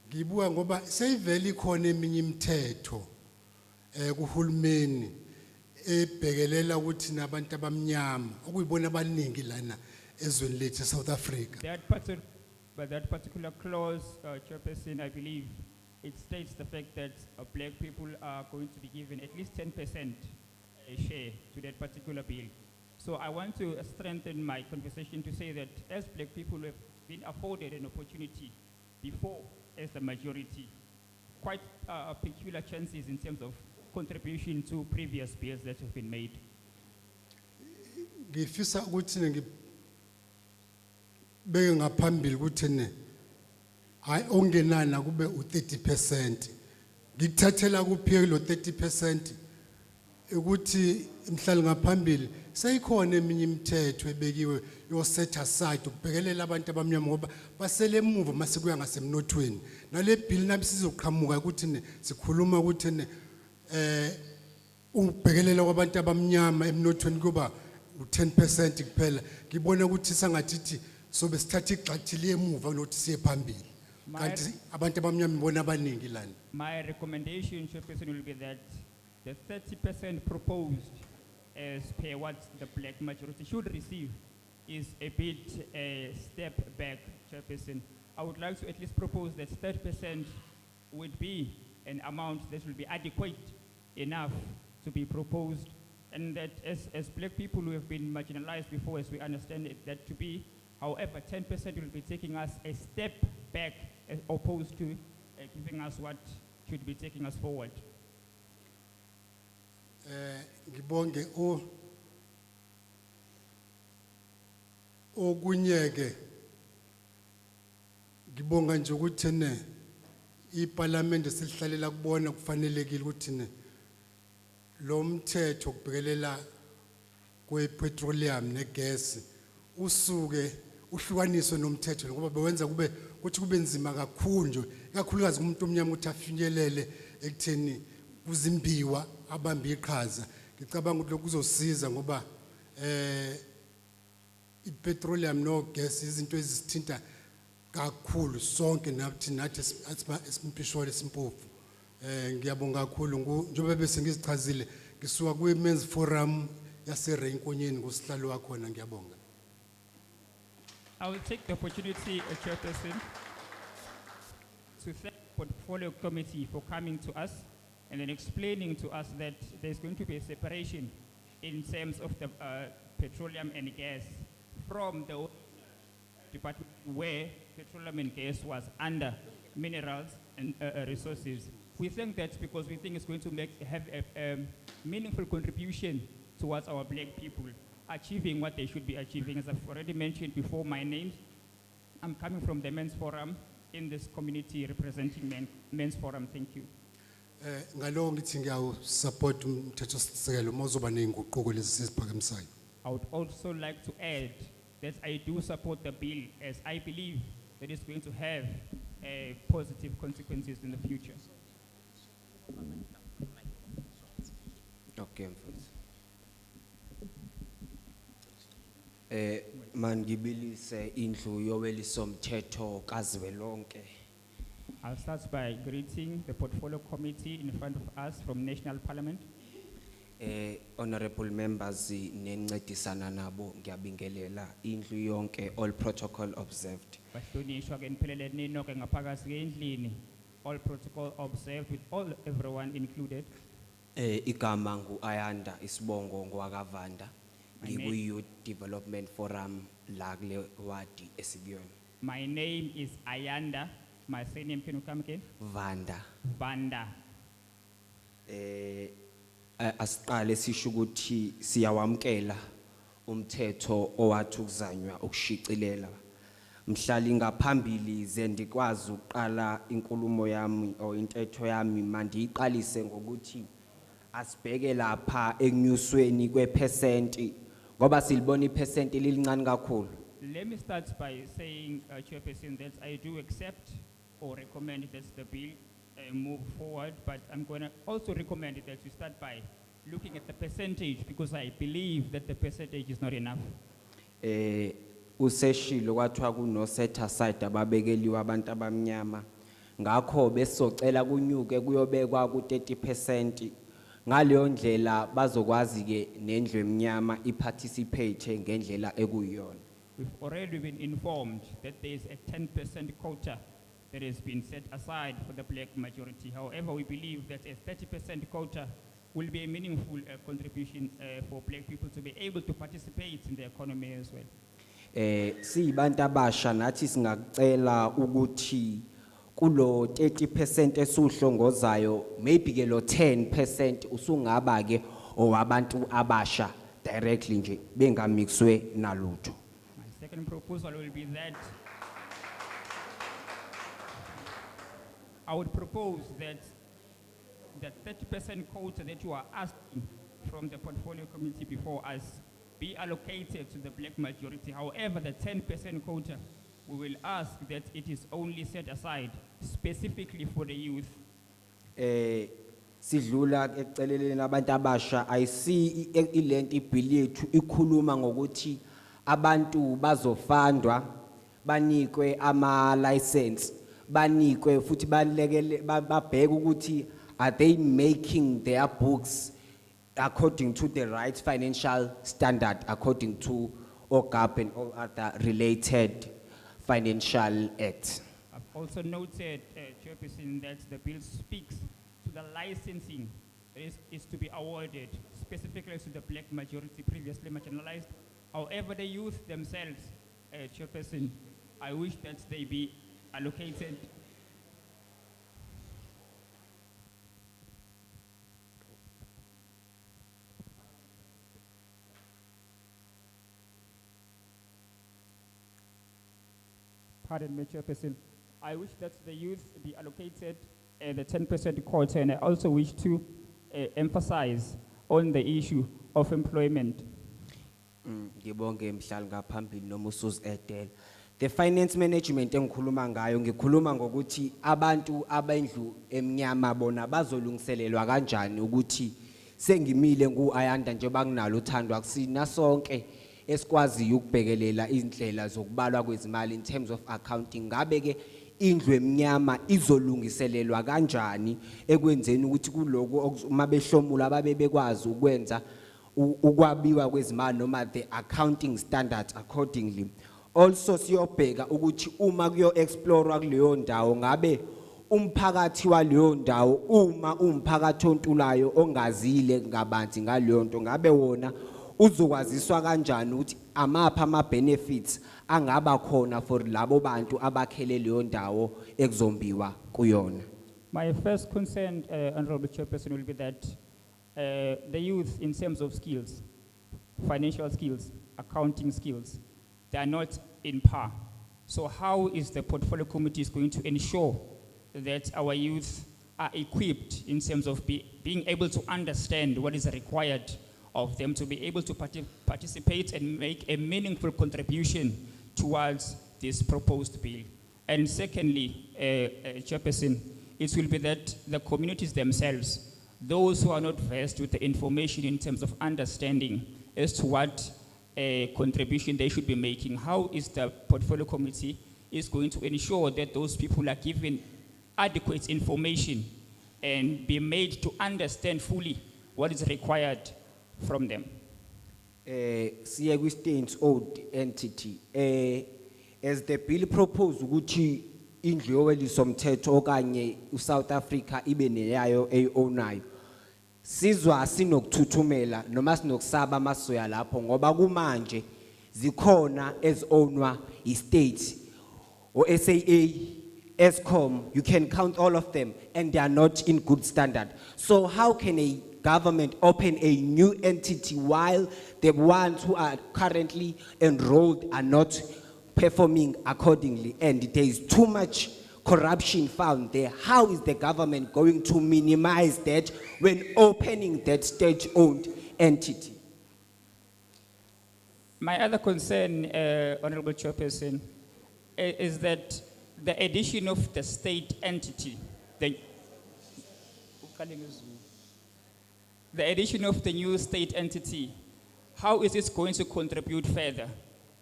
S5: Ngibuka ngoba seyivele ikhona eminye imithetho kuhulumeni ebhekelela ukuthi nabantu abamnyama okuyibona abaningi lana ezweni lethu eSouth Africa.
S6: That particular clause, Chairperson, I believe, it states the fact that black people are going to be given at least 10% share to that particular bill. So I want to strengthen my conversation to say that as black people have been afforded an opportunity before as the majority, quite peculiar chances in terms of contribution to previous bills that have been made.
S5: Ngifisa ukuthi ngibeke ngaphambili ukuthi hayi ongenana kube u30%. Ngithathela kuphike lo 30% ukuthi imhlali ngaphambili seyikhona eminye imithetho ebekiwe yo set aside ukubhekelela abantu abamnyama ngoba basele emuva mase kuya ngasemnothweni. Nale bill nabi sizoqhamuka ukuthi sikhuluma ukuthi ubhekelela kwabantu abamnyama emnothweni kuba u10% kuphela. Ngibona ukuthi sangathi sobe sithatha igxathile emuva nokuthi siye phambili. Kanti abantu abamnyama ibona abaningi lana.
S6: My recommendation, Chairperson, will be that the 30% proposed as per what the black majority should receive is a bit a step back, Chairperson. I would like to at least propose that 30% would be an amount that will be adequate enough to be proposed, and that as black people who have been marginalized before, as we understand it, that to be, however, 10% will be taking us a step back as opposed to giving us what should be taking us forward.
S5: Ngibonge okunyeke ngibonga nje ukuthi iParliament silihlalela kubona kufanelekile ukuthi lo mthetho kubhekelela kwepetroleum negas usuke uhlukaniswe nomthetho ngoba bewenza ukuthi kube nzima kakhulu nje ikakhulukazi umuntu omnyama ukuthi afinyelele ekutheni kuzimbiwa abambe iqhaza. Ngicabanga ukuthi lokho kuzosiza ngoba ipetroleum no gas izinto ezithinta kakhulu sonke nathi esimpishole simpofu. Ngiyabonga kakhulu njengoba bese ngizichazile ngisuka kwi-Men's Forum yaseRenkonyeni ngosihlalo wakhona. Ngiyabonga.
S6: I will take the opportunity, Chairperson, to thank the Portfolio Committee for coming to us and then explaining to us that there's going to be a separation in terms of the petroleum and gas from the department where petroleum and gas was under minerals and resources. We think that because we think it's going to have a meaningful contribution towards our black people achieving what they should be achieving. As I've already mentioned before, my name, I'm coming from the Men's Forum in this community representing Men's Forum. Thank you.
S5: Ngalo ngithi ngiyawusupport umthetho sisekelo mozoba nezinguquko lezi siziphakamisayo.
S6: I would also like to add that I do support the bill as I believe that it's going to have positive consequences in the future.
S7: Okay, mfundisi. Mangibilise indlu yowelisomthetho kazwelonke.
S6: I'll start by greeting the portfolio committee in front of us from National Parliament.
S7: Honorable members nencedisana nabo ngiyabingelela indlu yonke all protocol observed.
S6: Bahlonishwa ke niphelele ninoke ngaphakathi endlini. All protocol observed with everyone included.
S7: Igama Ayanda isibongo ngwakavanda.
S6: My name-
S7: Ngiku-Youth Development Forum la kule wadi esikuyona.
S6: My name is Ayanda. My surname, can you come again?
S7: Vanda.
S6: Vanda.
S7: Asiqale sisho ukuthi siyawamkela umthetho owathi ukuzanywa ukushicilela. Mhlali ngaphambili ze ndikwazi ukuqala inkulumo yami o intetho yami mandiyiqalise ngokuthi asibheke lapha ekunyusweni kwephesenti ngoba silibona iphesenti lilincane kakhulu.
S6: Let me start by saying, Chairperson, that I do accept or recommend that the bill move forward, but I'm going to also recommend that you start by looking at the percentage because I believe that the percentage is not enough.
S7: Useshilo kwathiwa kuno set aside ababekeliwe abantu abamnyama ngakho besocela kunyuke kuyobekwa ku 30%. Ngaleyo ndlela bazokwazi ke nendlu emnyama iparticipate ngendlela ekuyona.
S6: We've already been informed that there is a 10% quota that has been set aside for the black majority. However, we believe that a 30% quota will be a meaningful contribution for black people to be able to participate in the economy as well.
S7: Sibantu abasha nathi singacela ukuthi kulo 30% esuhlongozayo maybe ke lo 10% usungaba ke owabantu abasha directly nje bengamixwe nalutho.
S6: My second proposal will be that I would propose that the 30% quota that you are asking from the portfolio committee before us be allocated to the black majority. However, the 10% quota, we will ask that it is only set aside specifically for the youth.
S7: Sidlula ekuceleleni abantu abasha I see ilento ibill yethu ikhuluma ngokuthi abantu bazofandwa banikwe ama license banikwe futhi balekele babheke ukuthi are they making their books according to the right financial standard according to OGAP and all other related financial acts.
S6: I've also noted, Chairperson, that the bill speaks to the licensing that is to be awarded specifically to the black majority previously marginalized. However, the youth themselves, Chairperson, I wish that they be allocated. Pardon me, Chairperson. I wish that the youth be allocated the 10% quota, and I also wish to emphasize on the issue of employment.
S7: Ngibonge mhlali ngaphambili noma usuzedela. The finance management engikhuluma ngayo ngikhuluma ngokuthi abantu abendlu emnyama bona bazolungiselelwa kanjani ukuthi sengimile kuAyanda nje banginalo uthando akusina sonke esikwazi ukubhekelela indlela zokubalwa kwezimali in terms of accounting. Ngabe ke indlu emnyama izolungiselelwa kanjani ekwenzeni ukuthi kuloko uma behlomula babe bekwazi ukwenza ukwabiwa kwezimali noma the accounting standards accordingly. Also siyobheka ukuthi uma kuyo explore kuleyo ndawo ngabe umphakathi waleyo ndawo uma umphakathi ontulayo ongazile ngabanzi ngaleyo nto ngabe wona uzokwaziswa kanjani ukuthi amapha ama benefits angaba khona for labo bantu abakhele leyo ndawo ekuzombiwa kuyona.
S6: My first concern, Honorable Chairperson, will be that the youth, in terms of skills, financial skills, accounting skills, they are not in par. So how is the portfolio committee going to ensure that our youth are equipped in terms of being able to understand what is required of them to be able to participate and make a meaningful contribution towards this proposed bill? And secondly, Chairperson, it will be that the communities themselves, those who are not versed with the information in terms of understanding as to what contribution they should be making, how is the portfolio committee is going to ensure that those people are given adequate information and be made to understand fully what is required from them?
S7: Siya kwi state-owned entity. As the bill proposed ukuthi indlu yowelisomthetho okanye uSouth Africa ibe neyayo eyonayo. Sizwa sinokuthuthumela noma sinokusaba masoya lapho ngoba kumanje zikhona ezownwa istate o SAA, Eskom, you can count all of them and they are not in good standard. So how can a government open a new entity while the ones who are currently enrolled are not performing accordingly and there is too much corruption found there? How is the government going to minimize that when opening that state-owned entity?
S6: My other concern, Honorable Chairperson, is that the addition of the state entity, the addition of the new state entity, how is it going to contribute further?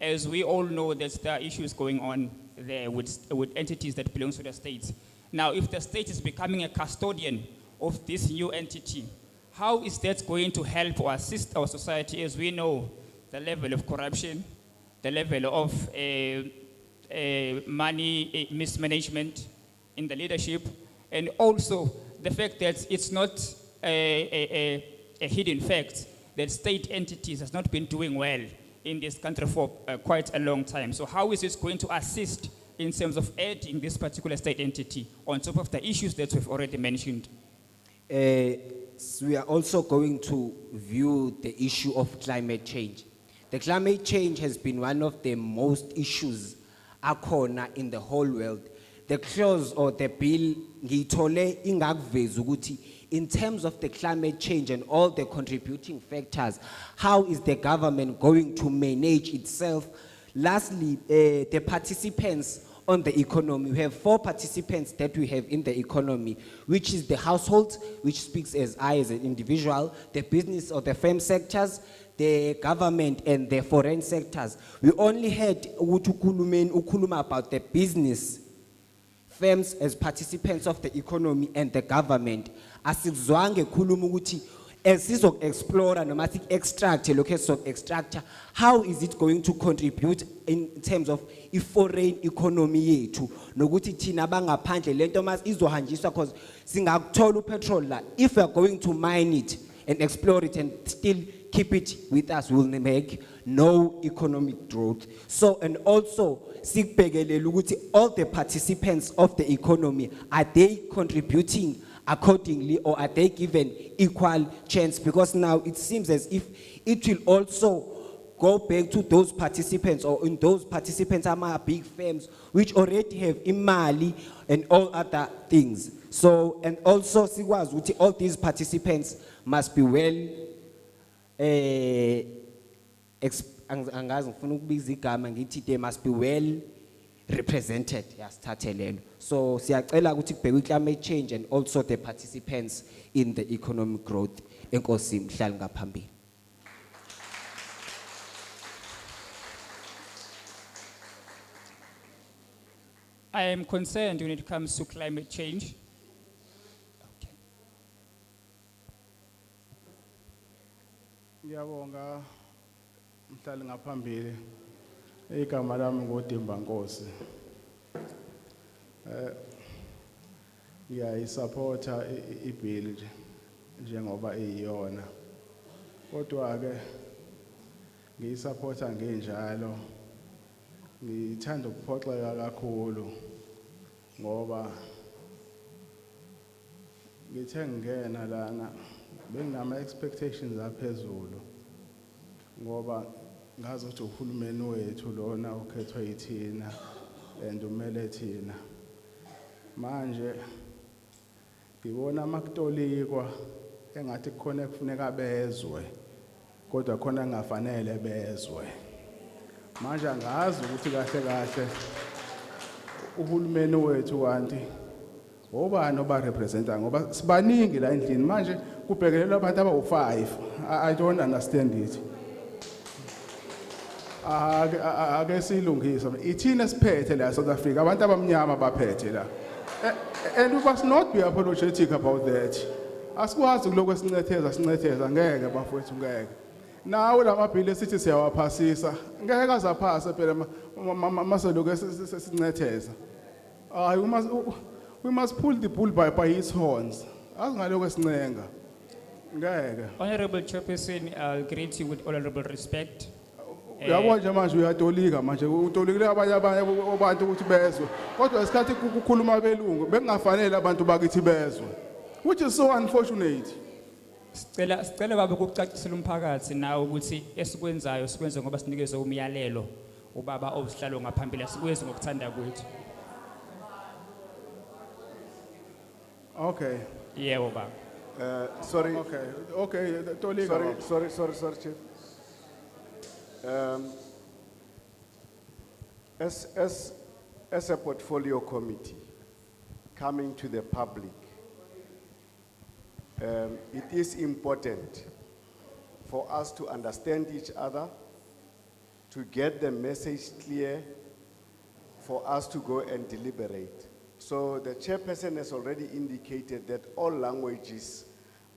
S6: As we all know that there are issues going on there with entities that belong to the states. Now, if the state is becoming a custodian of this new entity, how is that going to help or assist our society? As we know, the level of corruption, the level of money mismanagement in the leadership, and also the fact that it's not a hidden fact that state entities has not been doing well in this country for quite a long time. So how is it going to assist in terms of adding this particular state entity on top of the issues that we've already mentioned?
S7: We are also going to view the issue of climate change. The climate change has been one of the most issues akhona in the whole world. The clause or the bill ngiyithole ingakuveza ukuthi in terms of the climate change and all the contributing factors, how is the government going to manage itself? Lastly, the participants on the economy. We have 4 participants that we have in the economy, which is the household, which speaks as I as an individual, the business or the firm sectors, the government and the foreign sectors. We only had ukuluma about the business firms as participants of the economy and the government. Asikuzwange khuluma ukuthi esizok explore noma sik extract lokho esizok extract, how is it going to contribute in terms of foreign economy yethu nokuthi thina bangaphandle lento mas izohanjiswa because singakuthola upetrol la, if we are going to mine it and explore it and still keep it with us, we will make no economic growth. So, and also, all the participants of the economy, are they contributing accordingly or are they given equal chance? Because now it seems as if it will also go back to those participants, or in those participants are big firms which already have imali and all other things. So, and also all these participants must be well they must be well represented. So siyacela ukuthi kubhekwe climate change and also the participants in the economic growth. Enkosi mhlali ngaphambili.
S6: I am concerned when it comes to climate change.
S8: Ngiyabonga mhlali ngaphambili igama lami ngoDimba Nkosi. Ngiyayisupporta ibill njengoba iyona. Kodwa ke ngiyisupporta ngenjalo. Ngithanda ukuphoxeka kakhulu ngoba ngithe ngena lana benginama expectations aphezulu ngoba ngazi ukuthi uhulumeni wethu lona okhethwa yithina and umele thina manje ngibona amakutolikwa engathi kukhona kufuneka bezwe kodwa khona ngafanele bezwe manje angazi ukuthi kahle kahle uhulumeni wethu kanti obani oba representa ngoba sibaningi la endlini manje kubhekelelwa abantu abawu5 I don't understand it ake silungisa ithina siphethe la South Africa abantu abamnyama baphethe la and we must not be apologetic about that asikwazi kuloko sincetheza ngeke bafowethu ngeke nawe lamabhili esithi siyawaphasisa ngeke azaphasa phela maseloku sincetheza we must pull the bull by its horns asingaloko sincenga ngeke
S6: Honorable Chairperson, I'll greet you with honorable respect.
S8: uyabona nje manje uyatolika manje utolikile abanye abantu ukuthi bezwe kodwa isikhathi kukhuluma belungu bekungafanele abantu bakithi bezwe which is so unfortunate
S6: Sicela baba ukucacisela umphakathi nawo ukuthi esikwenzayo sikwenze ngoba sinikezwe umyalelo ubaba ozihlalo ngaphambili sikwenze ngokuthanda kwethu.
S8: okay
S6: Yebo baba.
S9: Sorry,
S8: okay tolika
S9: sorry, Chief. As a portfolio committee coming to the public, it is important for us to understand each other, to get the message clear, for us to go and deliberate. So the chairperson has already indicated that all languages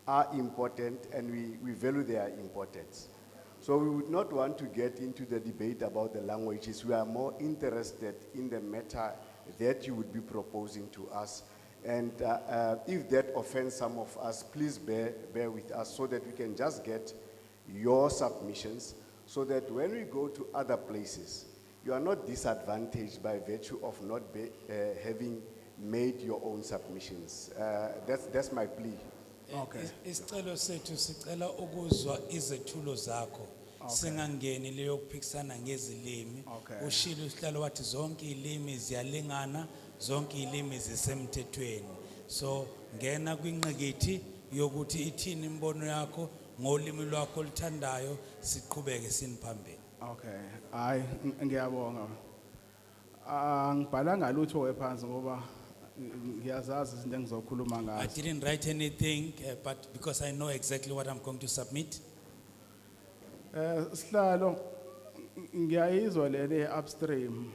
S9: are important and we value their importance. So we would not want to get into the debate about the languages. We are more interested in the matter that you would be proposing to us. And if that offends some of us, please bear with us so that we can just get your submissions so that when we go to other places, you are not disadvantaged by virtue of not having made your own submissions. That's my plea.
S8: Okay.
S2: Isicelo sethu sicela ukuzwa izethulo zakho. Singangeni leyo kuphikisana ngezilimi.
S8: Okay.
S2: Ushilo usihlalo wathi zonke ilimi ziyalingana, zonke ilimi zisemthethweni. So ngena kwinqikithi yokuthi ithini imbono yakho ngolimi lwakho oluthandayo siqhubeke siniphambili.
S8: Okay, hayi ngiyabonga. Angibhalanga lutho wephansi ngoba ngiyazazi izinto engizokhuluma
S2: I
S8: ngazo.
S2: didn't write anything, but because I know exactly what I'm going to submit.
S8: Sihlalo ngiyayizwa lele upstream.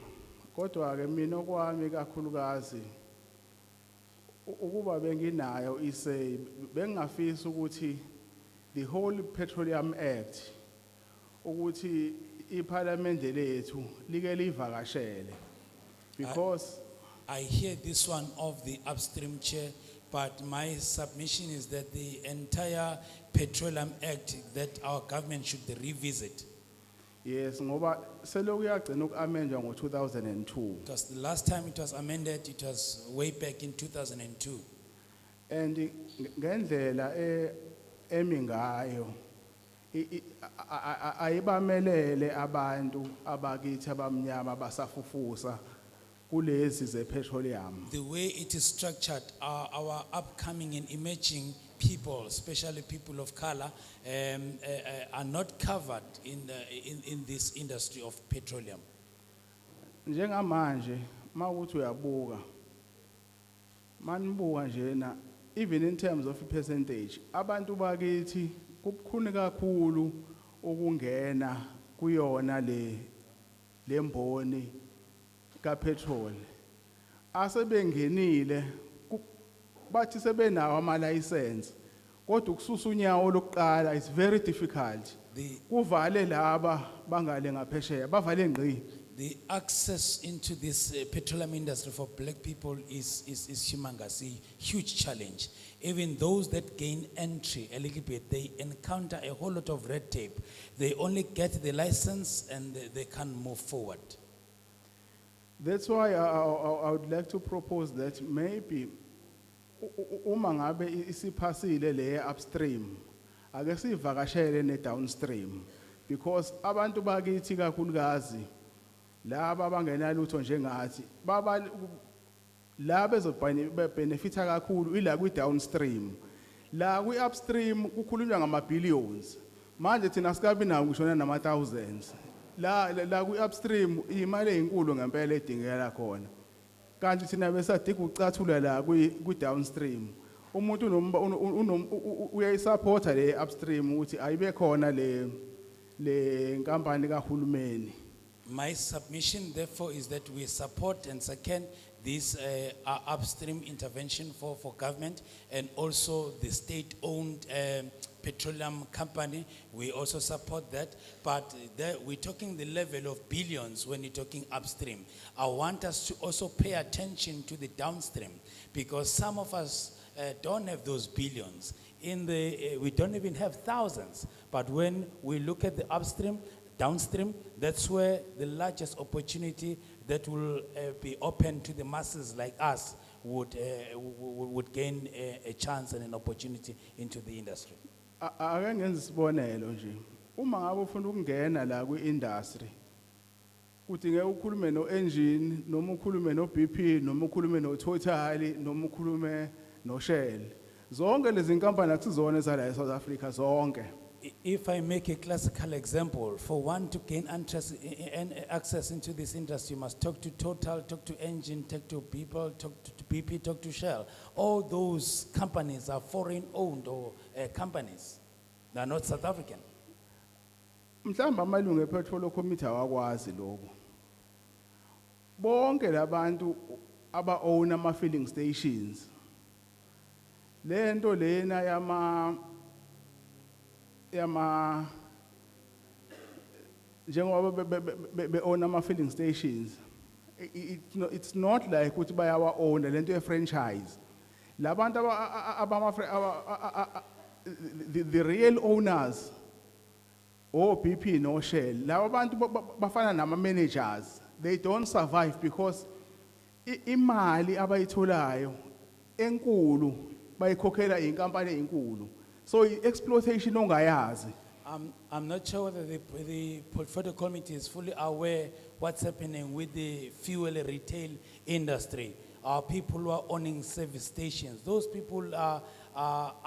S8: Kodwa ke mina okwami kakhulukazi ukuba benginayo isay bengafisa ukuthi the whole Petroleum Act ukuthi iParliament lethu like livakashele because
S2: I hear this one of the upstream chair, but my submission is that the entire Petroleum Act that our government should revisit.
S8: yes ngoba seloku yagcina ukamendwa ngo2002
S2: Because the last time it was amended, it was way back in 2002.
S8: and ngendlela emingayo ayibamelele abantu abakithi abamnyama basafufusa kulezi zepetroleum.
S2: The way it is structured, our upcoming and emerging people, especially people of color, are not covered in this industry of petroleum.
S8: Njengamanje mawuthi uyabuka manibuka njena even in terms of percentage abantu bakithi kubukhuni kakhulu ukungena kuyona le mboni kapetrol asebengenile bathi sebenawo ama license kodwa ukususa unyawo lokuqala is very difficult kuvale laba bangale ngaphesheya bavale ngqi.
S2: The access into this petroleum industry for black people is humongous, a huge challenge. Even those that gain entry a little bit, they encounter a whole lot of red tape. They only get the license and they can't move forward.
S8: That's why I would like to propose that maybe uma ngabe isiphasile le upstream ake sivakashele ne downstream because abantu bakithi kakhulukazi laba abangenalutho njengathi baba la bezobhenefitha kakhulu ila kwi downstream la kwi upstream kukhulunywa ngama billions manje thina sikabi nawo ngishona nama thousands la kwi upstream imali ezinkulu ngempela edingeka khona kanti thina besadinga ucathula la kwi downstream umuntu uyayisupporta le upstream ukuthi ayibe khona le nkampani kahulumeni.
S2: My submission therefore is that we support and second this upstream intervention for government and also the state-owned petroleum company. We also support that, but we're talking the level of billions when you're talking upstream. I want us to also pay attention to the downstream because some of us don't have those billions. We don't even have thousands, but when we look at the upstream, downstream, that's where the largest opportunity that will be open to the masses like us would gain a chance and an opportunity into the industry.
S8: Ake ngenze isibonelo nje. Uma ngabe ufuna ukungena la kwi-industry, kudingeka ukhulume no-engine, noma ukhulume no-BP, noma ukhulume no-Total, noma ukhulume no-Shell. Zonke lezi nkampani akusizona ezala eSouth Africa zonke.
S2: If I make a classical example, for one to gain interest and access into this industry, you must talk to Total, talk to Engine, talk to people, talk to BP, talk to Shell. All those companies are foreign-owned or companies. They are not South African.
S8: Mhlamba amalungu epetrol committee awakwazi lokho. Bonke labantu aba-own ama-filling stations. Lento lena njengoba be-own ama-filling stations, it's not like ukuthi bayawa-own lento ye-franchise. Labantu the real owners, or BP no Shell, laba bantu bafana nama-managers, they don't survive because imali abayitholayo enkulu bayikhokhela inkampani enkulu. So exploitation ongayazi.
S2: I'm not sure whether the portfolio committee is fully aware what's happening with the fuel retail industry. Our people who are owning service stations, those people are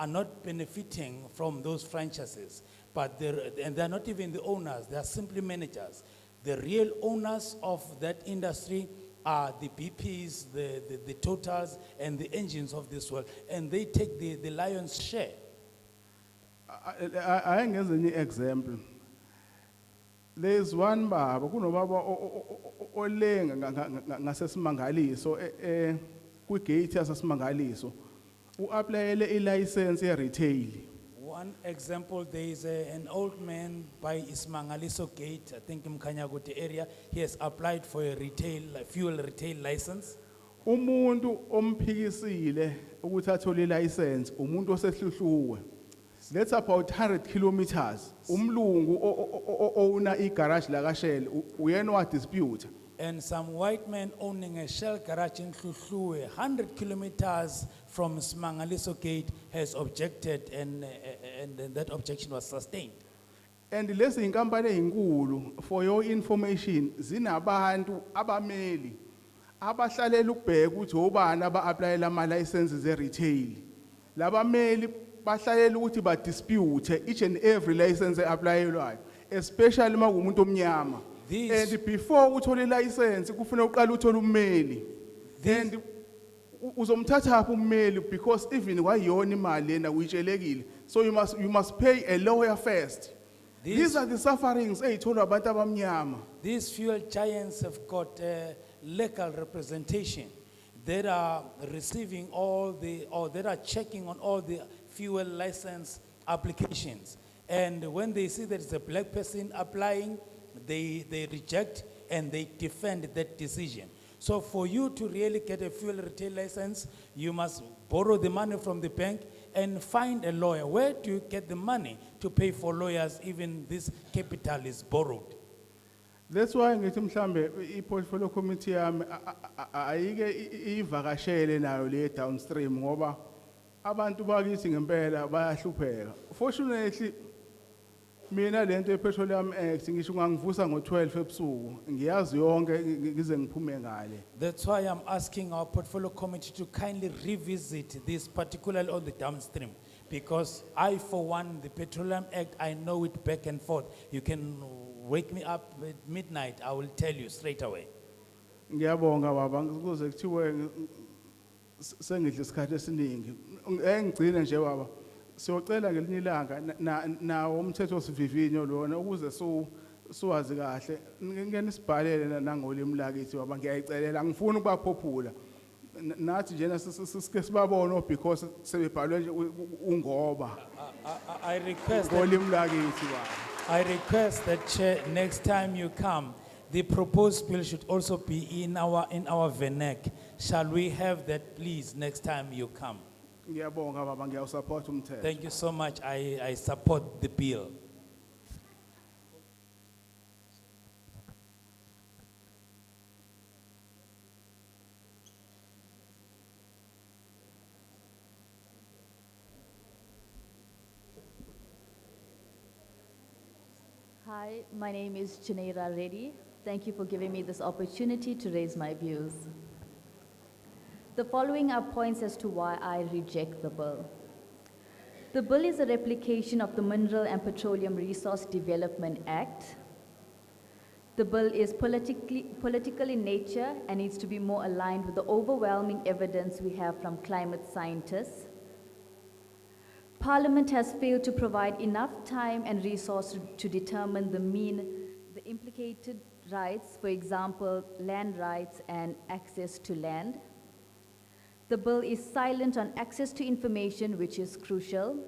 S2: not benefiting from those franchises, but they're not even the owners, they are simply managers. The real owners of that industry are the BPs, the Totals, and the engines of this world, and they take the lion's share.
S8: I give an example. There's one baba, kuno baba olenga ngasesimangaliso kwigate yasesimangaliso. U-applyele i-license ye-retail.
S2: One example, there is an old man by Ismangaliso Gate, I think in Kanyagote area. He has applied for a fuel retail license.
S8: Umuntu omphikisile ukuthi athole i-license, umuntu osehluhluwe. That's about 100 kilometers. Umlungu owner i-garage la Shell, uyena wa dispute.
S2: And some white man owning a Shell garage in Hluhluwe, 100 kilometers from Smangaliso Gate, has objected, and that objection was sustained.
S8: And lezi inkampani ezinkulu, for your information, zinabantu abameli abahlalela ukubheka ukuthi obani aba-applyela ama-licenses e-retail. Labameli bahlalela ukuthi ba-dispute each and every license e-applyelwayo, especially uma kuwumuntu omnyama. And before uthole i-license, kufanele uqale uthole ummeli. And uzomthatha ummeli because even kwayona imali lena uyitshelekile. So you must pay a lawyer first. These are the sufferings eyitholwa abantu abamnyama.
S2: These fuel giants have got legal representation. That are receiving that are checking on all the fuel license applications. And when they see that it's a black person applying, they reject and they defend that decision. So for you to really get a fuel retail license, you must borrow the money from the bank and find a lawyer. Where do you get the money to pay for lawyers, even this capital is borrowed?
S8: That's why ngithi mhlambe i-portfolio committee yami ayike ivakashele nayo le downstream ngoba abantu bakithi ngempela bayahlupheka. Fortunately mina lento ye-Petroleum Act ngisho ungangivusa ngo-12 ebusuku ngiyazi yonke ngize ngiphume ngale.
S2: That's why I'm asking our portfolio committee to kindly revisit this, particularly on the downstream. Because I, for one, the Petroleum Act, I know it back and forth. You can wake me up at midnight, I will tell you straight away.
S8: Ngiyabonga baba kuze kuthiwe sengidle isikhathi esiningi. Engigcina nje baba siyocela ngelinye ilanga nawo umthetho sivivinyo lona ukuze suwazi kahle ngene sibhalele nangolimi lakithi baba ngiyayicelela angifuni ukubaphophula nathi njena sike sibabone because sebebhalwe nje ungoba
S2: I request that,
S8: ngolimi lakithi baba.
S2: I request that Chair, next time you come, the proposed bill should also be in our vernac. Shall we have that, please, next time you come?
S8: Ngiyabonga baba ngiyawusupport umthetho.
S2: Thank you so much. I support the bill.
S10: Hi, my name is Chinera Reddy. Thank you for giving me this opportunity to raise my views. The following are points as to why I reject the bill. The bill is a replication of the Mineral and Petroleum Resource Development Act. The bill is political in nature and needs to be more aligned with the overwhelming evidence we have from climate scientists. Parliament has failed to provide enough time and resources to determine the implicated rights, for example, land rights and access to land. The bill is silent on access to information, which is crucial.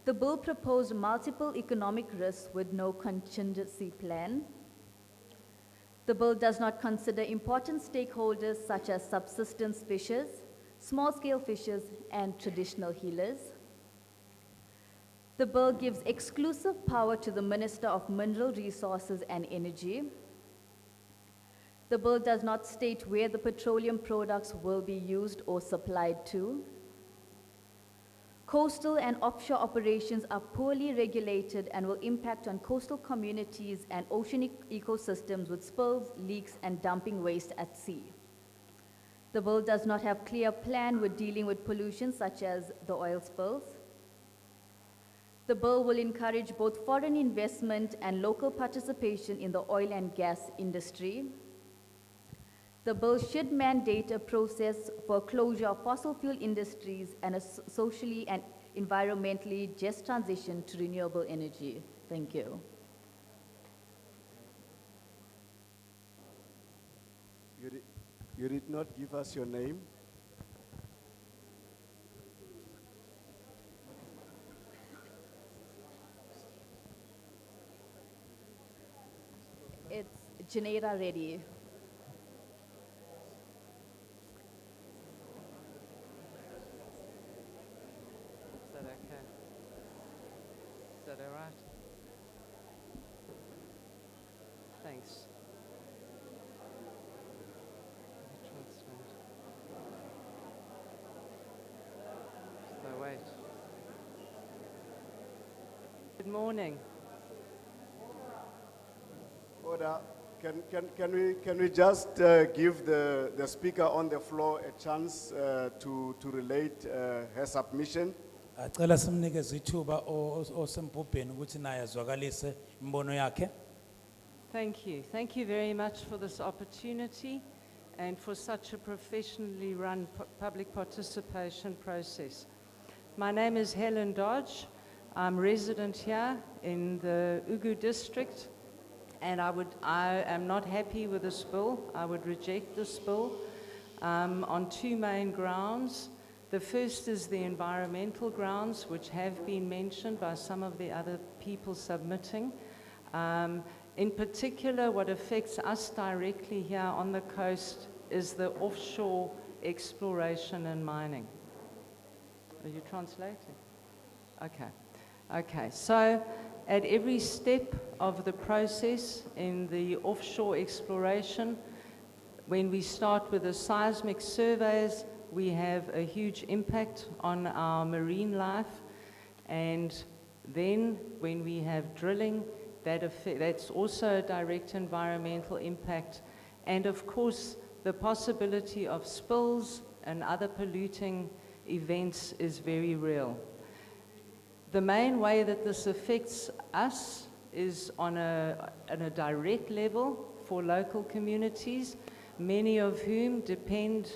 S10: The bill proposed multiple economic risks with no contingency plan. The bill does not consider important stakeholders such as subsistence fishers, small-scale fishers, and traditional healers. The bill gives exclusive power to the Minister of Mineral Resources and Energy. The bill does not state where the petroleum products will be used or supplied to. Coastal and offshore operations are poorly regulated and will impact on coastal communities and oceanic ecosystems with spills, leaks, and dumping waste at sea. The bill does not have clear plan with dealing with pollution such as the oil spills. The bill will encourage both foreign investment and local participation in the oil and gas industry. The bill should mandate a process for closure of fossil fuel industries and a socially and environmentally just transition to renewable energy. Thank you.
S9: You did not give us your name.
S10: It's Janera Reddy.
S11: Is that okay? Is that all right? Thanks. Translate. So wait. Good morning.
S9: Order. Can we just give the speaker on the floor a chance to relate her submission?
S2: Acela simnikeze ithuba osempubheni ukuthi naye azwakalise imbono yakhe.
S11: Thank you. Thank you very much for this opportunity and for such a professionally run public participation process. My name is Helen Dodge. I'm resident here in the Ugu district, and I am not happy with this bill. I would reject this bill on two main grounds. The first is the environmental grounds, which have been mentioned by some of the other people submitting. In particular, what affects us directly here on the coast is the offshore exploration and mining. Are you translating? Okay. Okay, so At every step of the process in the offshore exploration, when we start with the seismic surveys, we have a huge impact on our marine life. And then when we have drilling, that's also a direct environmental impact. And of course, the possibility of spills and other polluting events is very real. The main way that this affects us is on a direct level for local communities, many of whom depend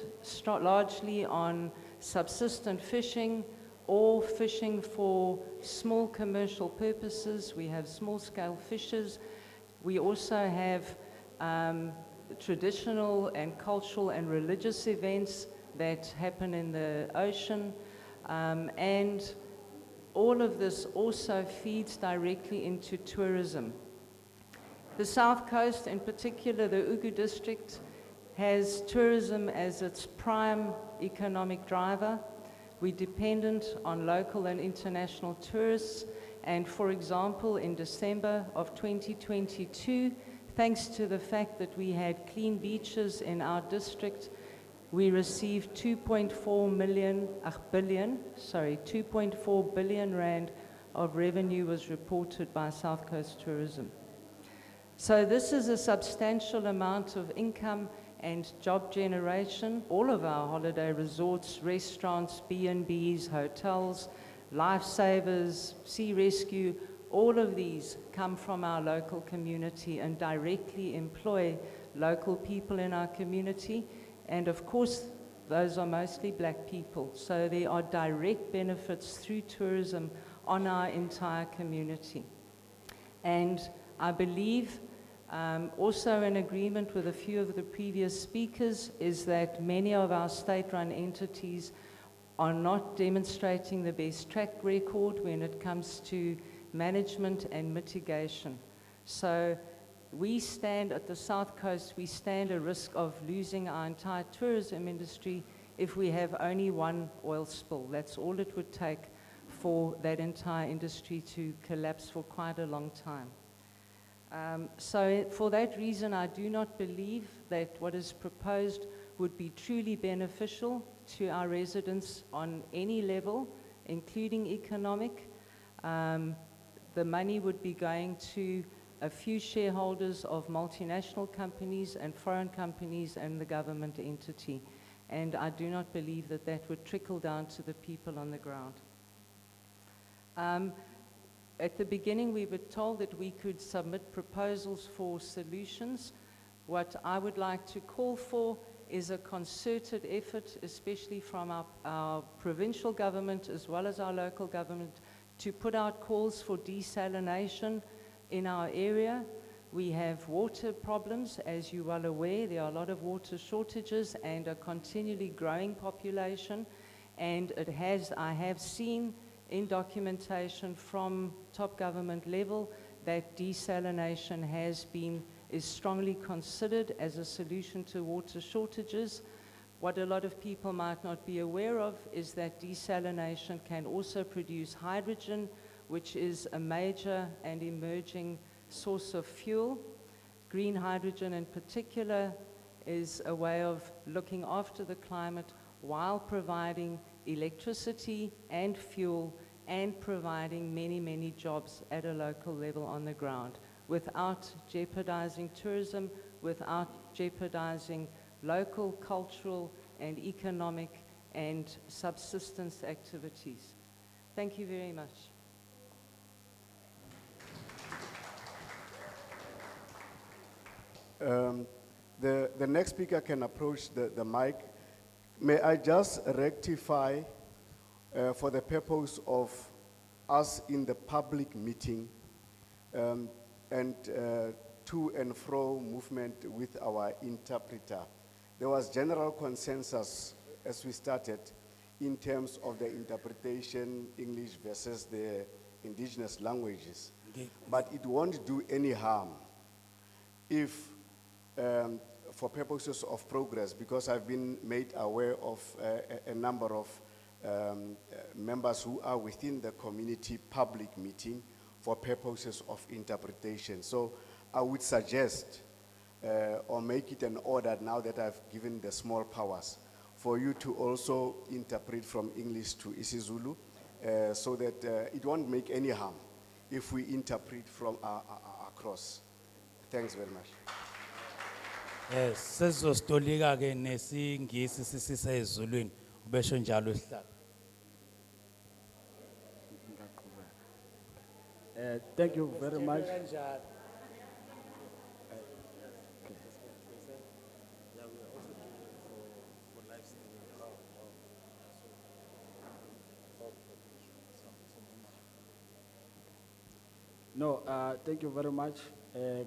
S11: largely on subsistent fishing or fishing for small commercial purposes. We have small-scale fishers. We also have traditional and cultural and religious events that happen in the ocean, and all of this also feeds directly into tourism. The South Coast, in particular the Ugu district, has tourism as its prime economic driver. We're dependent on local and international tourists, and for example, in December of 2022, thanks to the fact that we had clean beaches in our district, we received 2.4 billion rand of revenue was reported by South Coast Tourism. So this is a substantial amount of income and job generation. All of our holiday resorts, restaurants, B&Bs, hotels, lifesavers, sea rescue, all of these come from our local community and directly employ local people in our community. And of course, those are mostly black people. So there are direct benefits through tourism on our entire community. And I believe, also in agreement with a few of the previous speakers, is that many of our state-run entities are not demonstrating the best track record when it comes to management and mitigation. So we stand at the South Coast, we stand a risk of losing our entire tourism industry if we have only one oil spill. That's all it would take for that entire industry to collapse for quite a long time. So for that reason, I do not believe that what is proposed would be truly beneficial to our residents on any level, including economic. The money would be going to a few shareholders of multinational companies and foreign companies and the government entity. And I do not believe that that would trickle down to the people on the ground. At the beginning, we were told that we could submit proposals for solutions. What I would like to call for is a concerted effort, especially from our provincial government as well as our local government, to put out calls for desalination in our area. We have water problems, as you're well aware. There are a lot of water shortages and a continually growing population. And I have seen in documentation from top government level that desalination is strongly considered as a solution to water shortages. What a lot of people might not be aware of is that desalination can also produce hydrogen, which is a major and emerging source of fuel. Green hydrogen in particular is a way of looking after the climate while providing electricity and fuel and providing many, many jobs at a local level on the ground without jeopardizing tourism, without jeopardizing local, cultural, and economic and subsistence activities. Thank you very much.
S9: The next speaker can approach the mic. May I just rectify for the purpose of us in the public meeting and to and fro movement with our interpreter. There was general consensus as we started in terms of the interpretation, English versus the indigenous languages. But it won't do any harm if, for purposes of progress, because I've been made aware of a number of members who are within the community public meeting. for purposes of interpretation. So I would suggest or make it an order now that I've given the small powers for you to also interpret from English to isiZulu so that it won't make any harm if we interpret from across. Thanks very much.
S2: Sezostolika ke nesingisi sisisa ezulwini ubesho njalo sihlala.
S12: Thank you very much. No, thank you very much.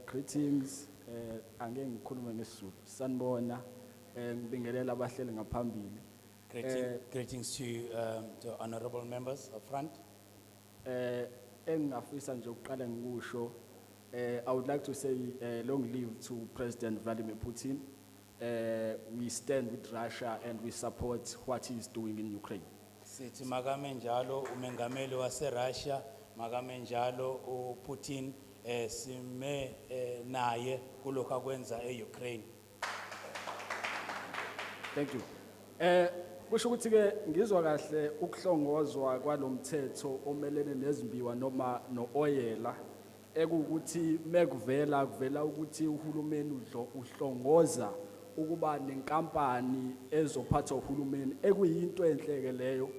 S12: Greetings. Angeke ngikhulume ngesiZulu. Sanibona. Ngibingelela abahleli ngaphambili.
S2: Greetings to honorable members up front.
S12: Engingafisa nje ukuqala ngikusho, I would like to say long live to President Vladimir Putin. We stand with Russia and we support what he is doing in Ukraine.
S2: Sithi makame njalo umengameli wase Russia, makame njalo uPutin sime naye kulokho akwenza eUkraine.
S12: Thank you. Kusho ukuthi ke ngizwa kahle ukuhlongozwa kwalomthetho omelene nezimbiwa noma nooyela ekuthi mekuvela ukuthi uhulumeni uhlongoza ukuba nenkampani ezophatha uhulumeni ekuyinto enhleke leyo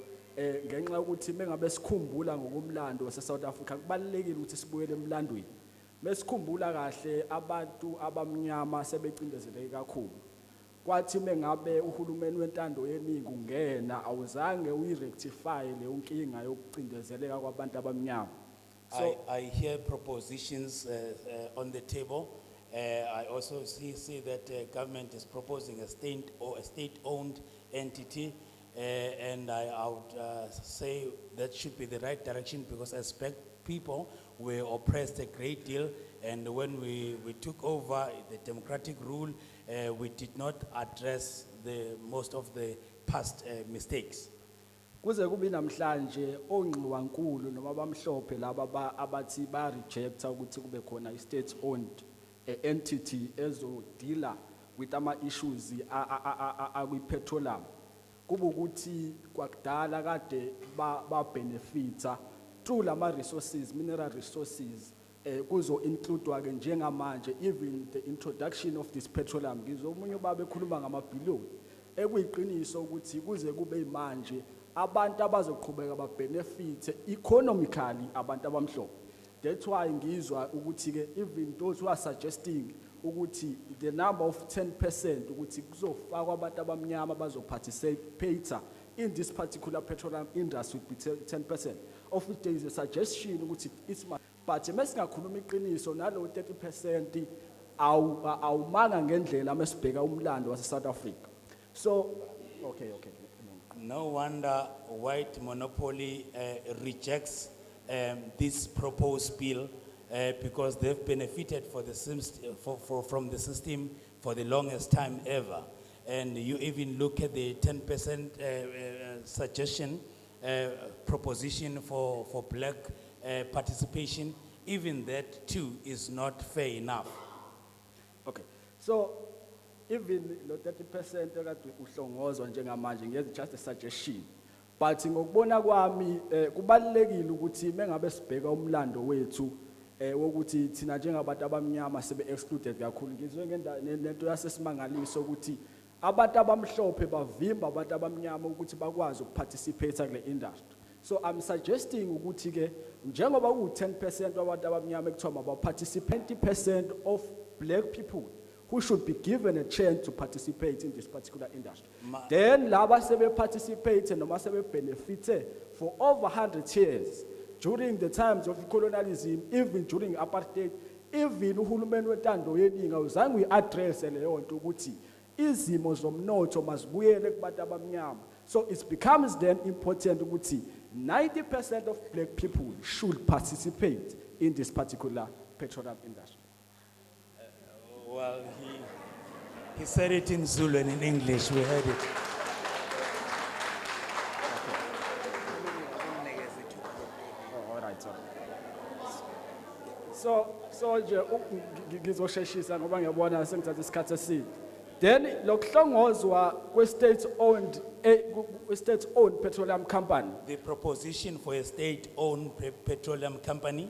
S12: ngenxa ukuthi mengabe sikhumbula ngokumlando waseSouth Africa kubalekile ukuthi sibuyele emlandweni mesikhumbula kahle abantu abamnyama sebecindezeleke kakhulu kwathi mengabe uhulumeni wentando yeningi ungena awuzange uyirectify le nkinga yokucindezeleka kwabantu abamnyama.
S2: So I hear propositions on the table. I also see that government is proposing a state or a state-owned entity, and I would say that should be the right direction because I expect people were oppressed a great deal, and when we took over the democratic rule, we did not address most of the past mistakes.
S12: Kuze kube namhlanje onqiwa nkulu noma bamhlophe laba abathi ba rejecta ukuthi kube khona i-state owned entity ezodila with ama issues akwi-petroleum kube ukuthi kwakudala kade ba benefita through lama resources, mineral resources kuzo includewa ke njengamanje even the introduction of this petroleum ngizomunye babe khuluma ngamabhillion ekuyiqiniso ukuthi kuze kube manje abantu abazoqhubeka ba benefit economically abantu abamhlophe. That's why ngizwa ukuthi ke even those who are suggesting ukuthi the number of 10% ukuthi kuzofakwa abantu abamnyama bazoparticipate in this particular petroleum industry would be 10%, of which there is a suggestion ukuthi it's but mesingakhuluma iqiniso nalo 30% awumanga ngendlela mesibheka umlando wase South Africa. So okay.
S2: No wonder white monopoly rejects this proposed bill because they've benefited from the system for the longest time ever. And you even look at the 10% suggestion proposition for black participation, even that too is not fair enough.
S12: Okay, so even lo 30% ekade uhlongozwa njengamanje ngeze just a suggestion, but ngokubona kwami kubalekile ukuthi mengabe sibheka umlando wethu wokuthi thina njengabantu abamnyama sebe excluded kakhulu. Ngizwe ngento yasesimangaliso ukuthi abantu abamhlophe bavimba abantu abamnyama ukuthi bakwazi ukuparticipate kule industry. So I'm suggesting ukuthi ke njengoba ku 10% wabantu abamnyama ekuthiwa maba participate, 20% of black people who should be given a chance to participate in this particular industry. Then laba sebe participate noma sebe benefit for over 100 years during the times of colonialism, even during apartheid, even uhulumeni wentando yeningi awuzange uyi-address leyo nto ukuthi izimo zomnotho mazibuyele kubantu abamnyama. So it becomes then important ukuthi 90% of black people should participate in this particular petroleum industry.
S2: Well, he said it in Zulu and in English, we heard it.
S12: All right. so nje ngizosheshisa ngoba ngiyabona sengithatha isikhathi eside. Then lokuhlongozwa kwe-state owned petroleum company.
S2: The proposition for a state-owned petroleum company